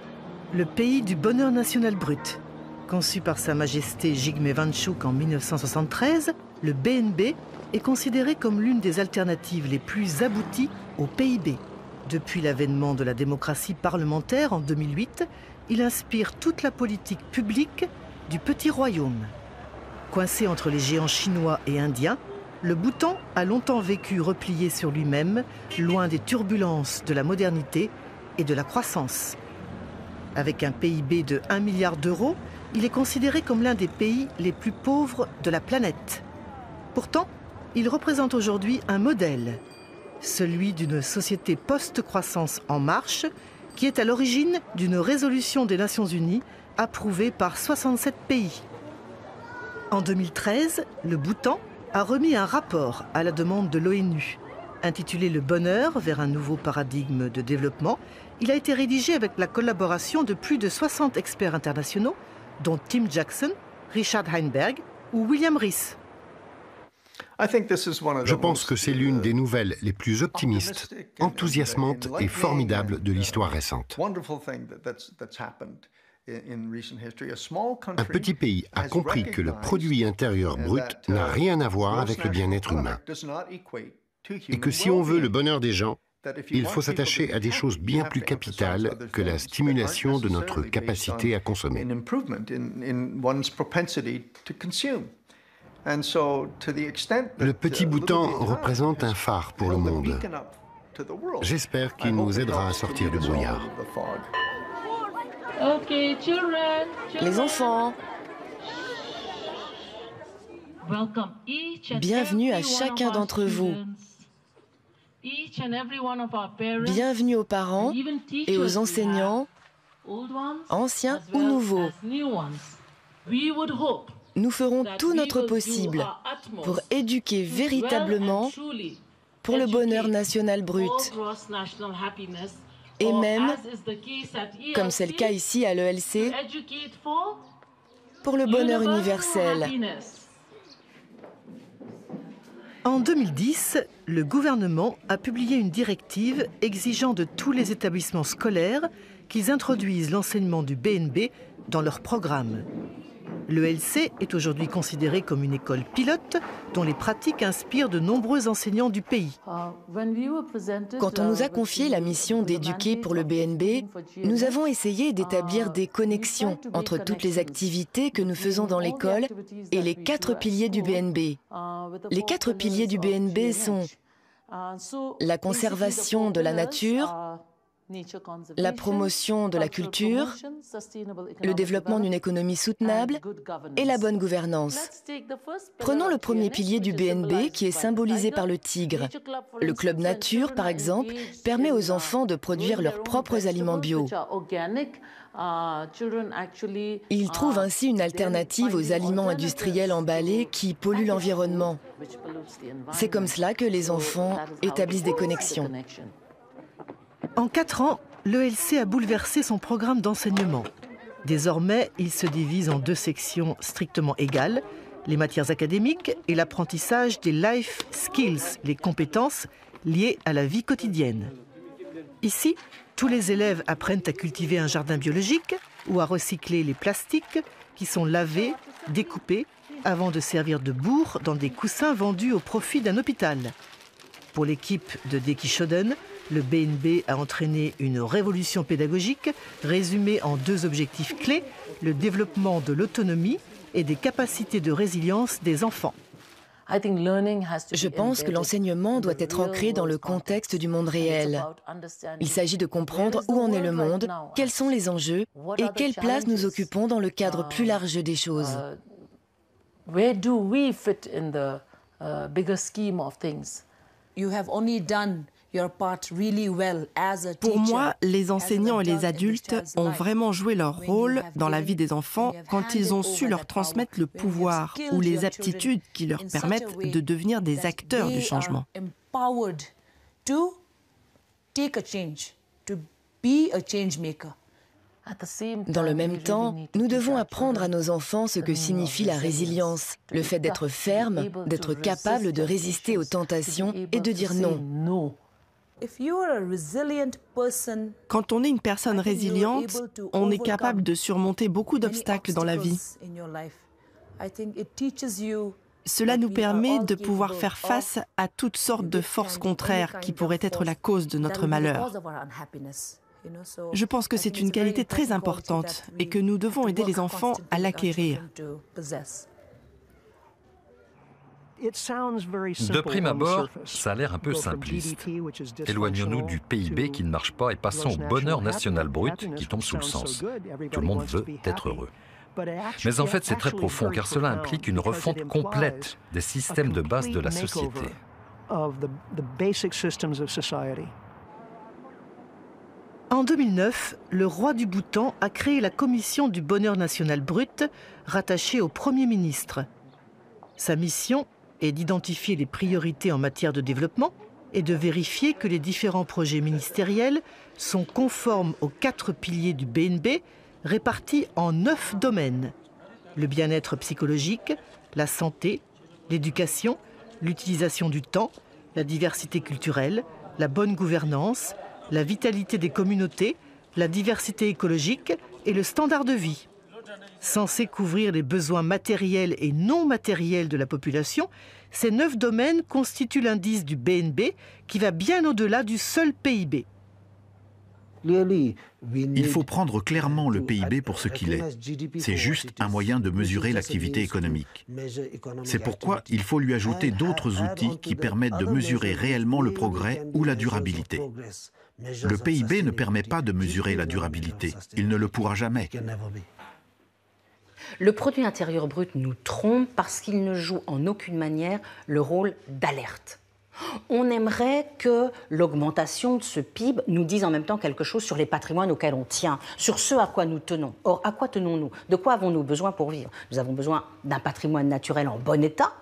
le pays du bonheur national brut. Conçu par Sa Majesté Jigme Wangchuk en 1973, le BNB est considéré comme l'une des alternatives les plus abouties au PIB. Depuis l'avènement de la démocratie parlementaire en 2008, il inspire toute la politique publique du petit royaume. Coincé entre les géants chinois et indiens, le Bhoutan a longtemps vécu replié sur lui-même, loin des turbulences de la modernité et de la croissance. Avec un PIB de 1 milliard d'euros, il est considéré comme l'un des pays les plus pauvres de la planète. Pourtant, il représente aujourd'hui un modèle, celui d'une société post-croissance en marche, qui est à l'origine d'une résolution des Nations Unies approuvée par 67 pays. En 2013, le Bhoutan a remis un rapport à la demande de l'ONU. Intitulé « Le bonheur vers un nouveau paradigme de développement », il a été rédigé avec la collaboration de plus de 60 experts internationaux, dont Tim Jackson, Richard Heinberg ou William Rees. Je pense que c'est l'une des nouvelles les plus optimistes, enthousiasmantes et formidables de l'histoire récente. Un petit pays a compris que le produit intérieur brut n'a rien à voir avec le bien-être humain. Et que si on veut le bonheur des gens, il faut s'attacher à des choses bien plus capitales que la stimulation de notre capacité à consommer. Le petit Bhoutan représente un phare pour le monde. J'espère qu'il nous aidera à sortir du brouillard. Les enfants, bienvenue à chacun d'entre vous. Bienvenue aux parents et aux enseignants, anciens ou nouveaux. Nous ferons tout notre possible pour éduquer véritablement pour le bonheur national brut. Et même, comme c'est le cas ici à l'ELC, pour le bonheur universel. En 2010, le gouvernement a publié une directive exigeant de tous les établissements scolaires qu'ils introduisent l'enseignement du BNB dans leur programme. L'ELC est aujourd'hui considéré comme une école pilote dont les pratiques inspirent de nombreux enseignants du pays. Quand on nous a confié la mission d'éduquer pour le BNB, nous avons essayé d'établir des connexions entre toutes les activités que nous faisons dans l'école et les 4 piliers du BNB. Les 4 piliers du BNB sont la conservation de la nature, la promotion de la culture, le développement d'une économie soutenable et la bonne gouvernance. Prenons le premier pilier du BNB qui est symbolisé par le tigre. Le Club Nature, par exemple, permet aux enfants de produire leurs propres aliments bio. Ils trouvent ainsi une alternative aux aliments industriels emballés qui polluent l'environnement. C'est comme cela que les enfants établissent des connexions. En 4 ans, l'ELC a bouleversé son programme d'enseignement. Désormais, il se divise en 2 sections strictement égales, les matières académiques et l'apprentissage des life skills, les compétences liées à la vie quotidienne. Ici, tous les élèves apprennent à cultiver un jardin biologique ou à recycler les plastiques qui sont lavés, découpés, avant de servir de bourre dans des coussins vendus au profit d'un hôpital. Pour l'équipe de Dekishoden, le BNB a entraîné une révolution pédagogique résumée en 2 objectifs clés, le développement de l'autonomie et des capacités de résilience des enfants. Je pense que l'enseignement doit être ancré dans le contexte du monde réel. Il s'agit de comprendre où en est le monde, quels sont les enjeux et quelle place nous occupons dans le cadre plus large des choses. Where do we fit in the bigger scheme of things? You have only done your part really well as a teacher. Pour moi, les enseignants et les adultes ont vraiment joué leur rôle dans la vie des enfants quand ils ont su leur transmettre le pouvoir ou les aptitudes qui leur permettent de devenir des acteurs du changement. Empowered to take a change, to be a change maker. Dans le même temps, nous devons apprendre à nos enfants ce que signifie la résilience, le fait d'être ferme, d'être capable de résister aux tentations et de dire non. Quand on est une personne résiliente, on est capable de surmonter beaucoup d'obstacles dans la vie. Cela nous permet de pouvoir faire face à toutes sortes de forces contraires qui pourraient être la cause de notre malheur. Je pense que c'est une qualité très importante et que nous devons aider les enfants à l'acquérir. De prime abord, ça a l'air un peu simpliste. Éloignons-nous du PIB qui ne marche pas et passons au bonheur national brut qui tombe sous le sens. Tout le monde veut être heureux. Mais en fait, c'est très profond car cela implique une refonte complète des systèmes de base de la société. En 2009, le roi du Bhoutan a créé la Commission du bonheur national brut, rattachée au Premier ministre. Sa mission est d'identifier les priorités en matière de développement et de vérifier que les différents projets ministériels sont conformes aux 4 piliers du BNB, répartis en 9 domaines. Le bien-être psychologique, la santé, l'éducation, l'utilisation du temps, la diversité culturelle, la bonne gouvernance, la vitalité des communautés, la diversité écologique et le standard de vie. Censés couvrir les besoins matériels et non matériels de la population, ces 9 domaines constituent l'indice du BNB qui va bien au-delà du seul PIB. Il faut prendre clairement le PIB pour ce qu'il est. C'est juste un moyen de mesurer l'activité économique. C'est pourquoi il faut lui ajouter d'autres outils qui permettent de mesurer réellement le progrès ou la durabilité. Le PIB ne permet pas de mesurer la durabilité. Il ne le pourra jamais. Le produit intérieur brut nous trompe parce qu'il ne joue en aucune manière le rôle d'alerte. On aimerait que l'augmentation de ce PIB nous dise en même temps quelque chose sur les patrimoines auxquels on tient, sur ce à quoi nous tenons. Or, à quoi tenons-nous? De quoi avons-nous besoin pour vivre? Nous avons besoin d'un patrimoine naturel en bon état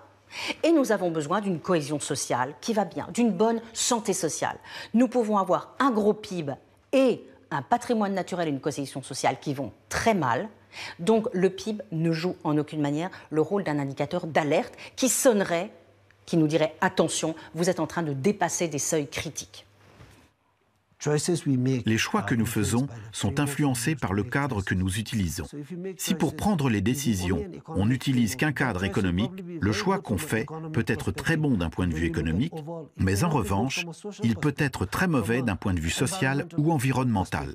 et nous avons besoin d'une cohésion sociale qui va bien, d'une bonne santé sociale. Nous pouvons avoir un gros PIB et un patrimoine naturel et une cohésion sociale qui vont très mal. Donc le PIB ne joue en aucune manière le rôle d'un indicateur d'alerte qui sonnerait, qui nous dirait « Attention, vous êtes en train de dépasser des seuils critiques ». Les choix que nous faisons sont influencés par le cadre que nous utilisons. Si pour prendre les décisions, on n'utilise qu'un cadre économique, le choix qu'on fait peut être très bon d'un point de vue économique, mais en revanche, il peut être très mauvais d'un point de vue social ou environnemental.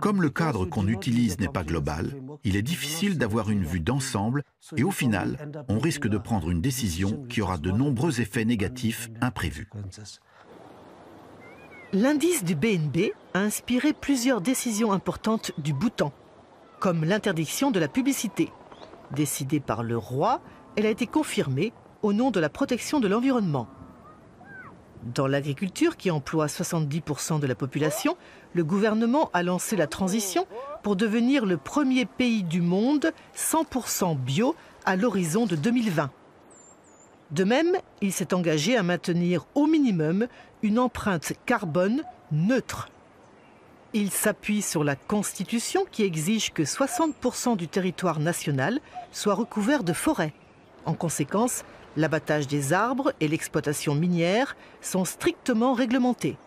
Comme le cadre qu'on utilise n'est pas global, il est difficile d'avoir une vue d'ensemble et au final, on risque de prendre une décision qui aura de nombreux effets négatifs imprévus. L'indice du BNB a inspiré plusieurs décisions importantes du Bhoutan, comme l'interdiction de la publicité. Décidée par le roi, elle a été confirmée au nom de la protection de l'environnement. Dans l'agriculture, qui emploie 70% de la population, le gouvernement a lancé la transition pour devenir le premier pays du monde 100% bio à l'horizon de 2020. De même, il s'est engagé à maintenir au minimum une empreinte carbone neutre. il s'appuie sur la Constitution qui exige que 60% du territoire national soit recouvert de forêts. En conséquence, l'abattage des arbres et l'exploitation minière sont strictement réglementés.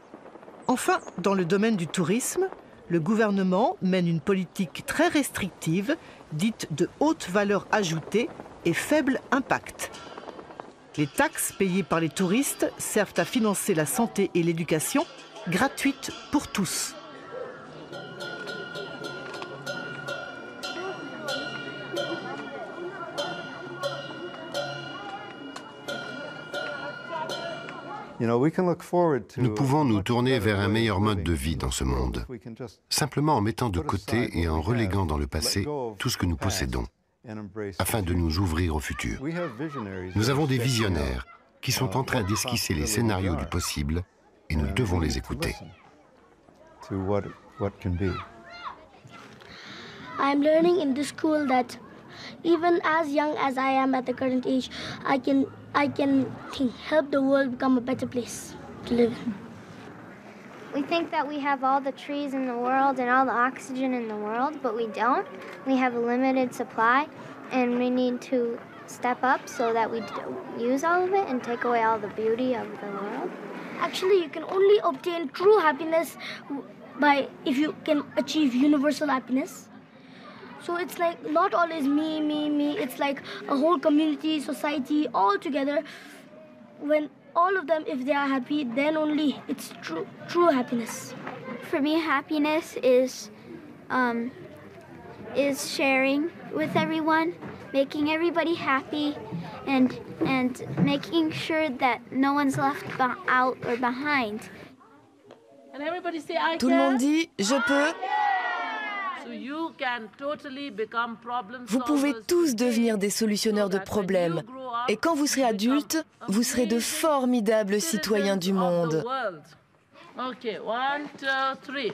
Enfin, dans le domaine du tourisme, le gouvernement mène une politique très restrictive, dite de haute valeur ajoutée et faible impact. Les taxes payées par les touristes servent à financer la santé et l'éducation, gratuites pour tous. Nous pouvons nous tourner vers un meilleur mode de vie dans ce monde, simplement en mettant de côté et en reléguant dans le passé tout ce que nous possédons, afin de nous ouvrir au futur. Nous avons des visionnaires qui sont en train d'esquisser les scénarios du possible et nous devons les écouter. I'm learning in this school that even as young as I am at the current age, I can help the world become a better place to live in. We think that we have all the trees in the world and all the oxygen in the world, but we don't. We have a limited supply, and we need to step up so that we use all of it and take away all the beauty of the world. Actually, you can only obtain true happiness if you can achieve universal happiness. So it's like not always me, me, me. It's like a whole community, society, all together. When all of them, if they are happy, then only it's true happiness. For me, happiness is sharing with everyone, making everybody happy, and making sure that no one's left out or behind. And everybody say, I Tout le monde dit « je peux ». Vous pouvez tous devenir des solutionneurs de problèmes. Et quand vous serez adultes, vous serez de formidables citoyens du monde. Okay, 1, 2, 3.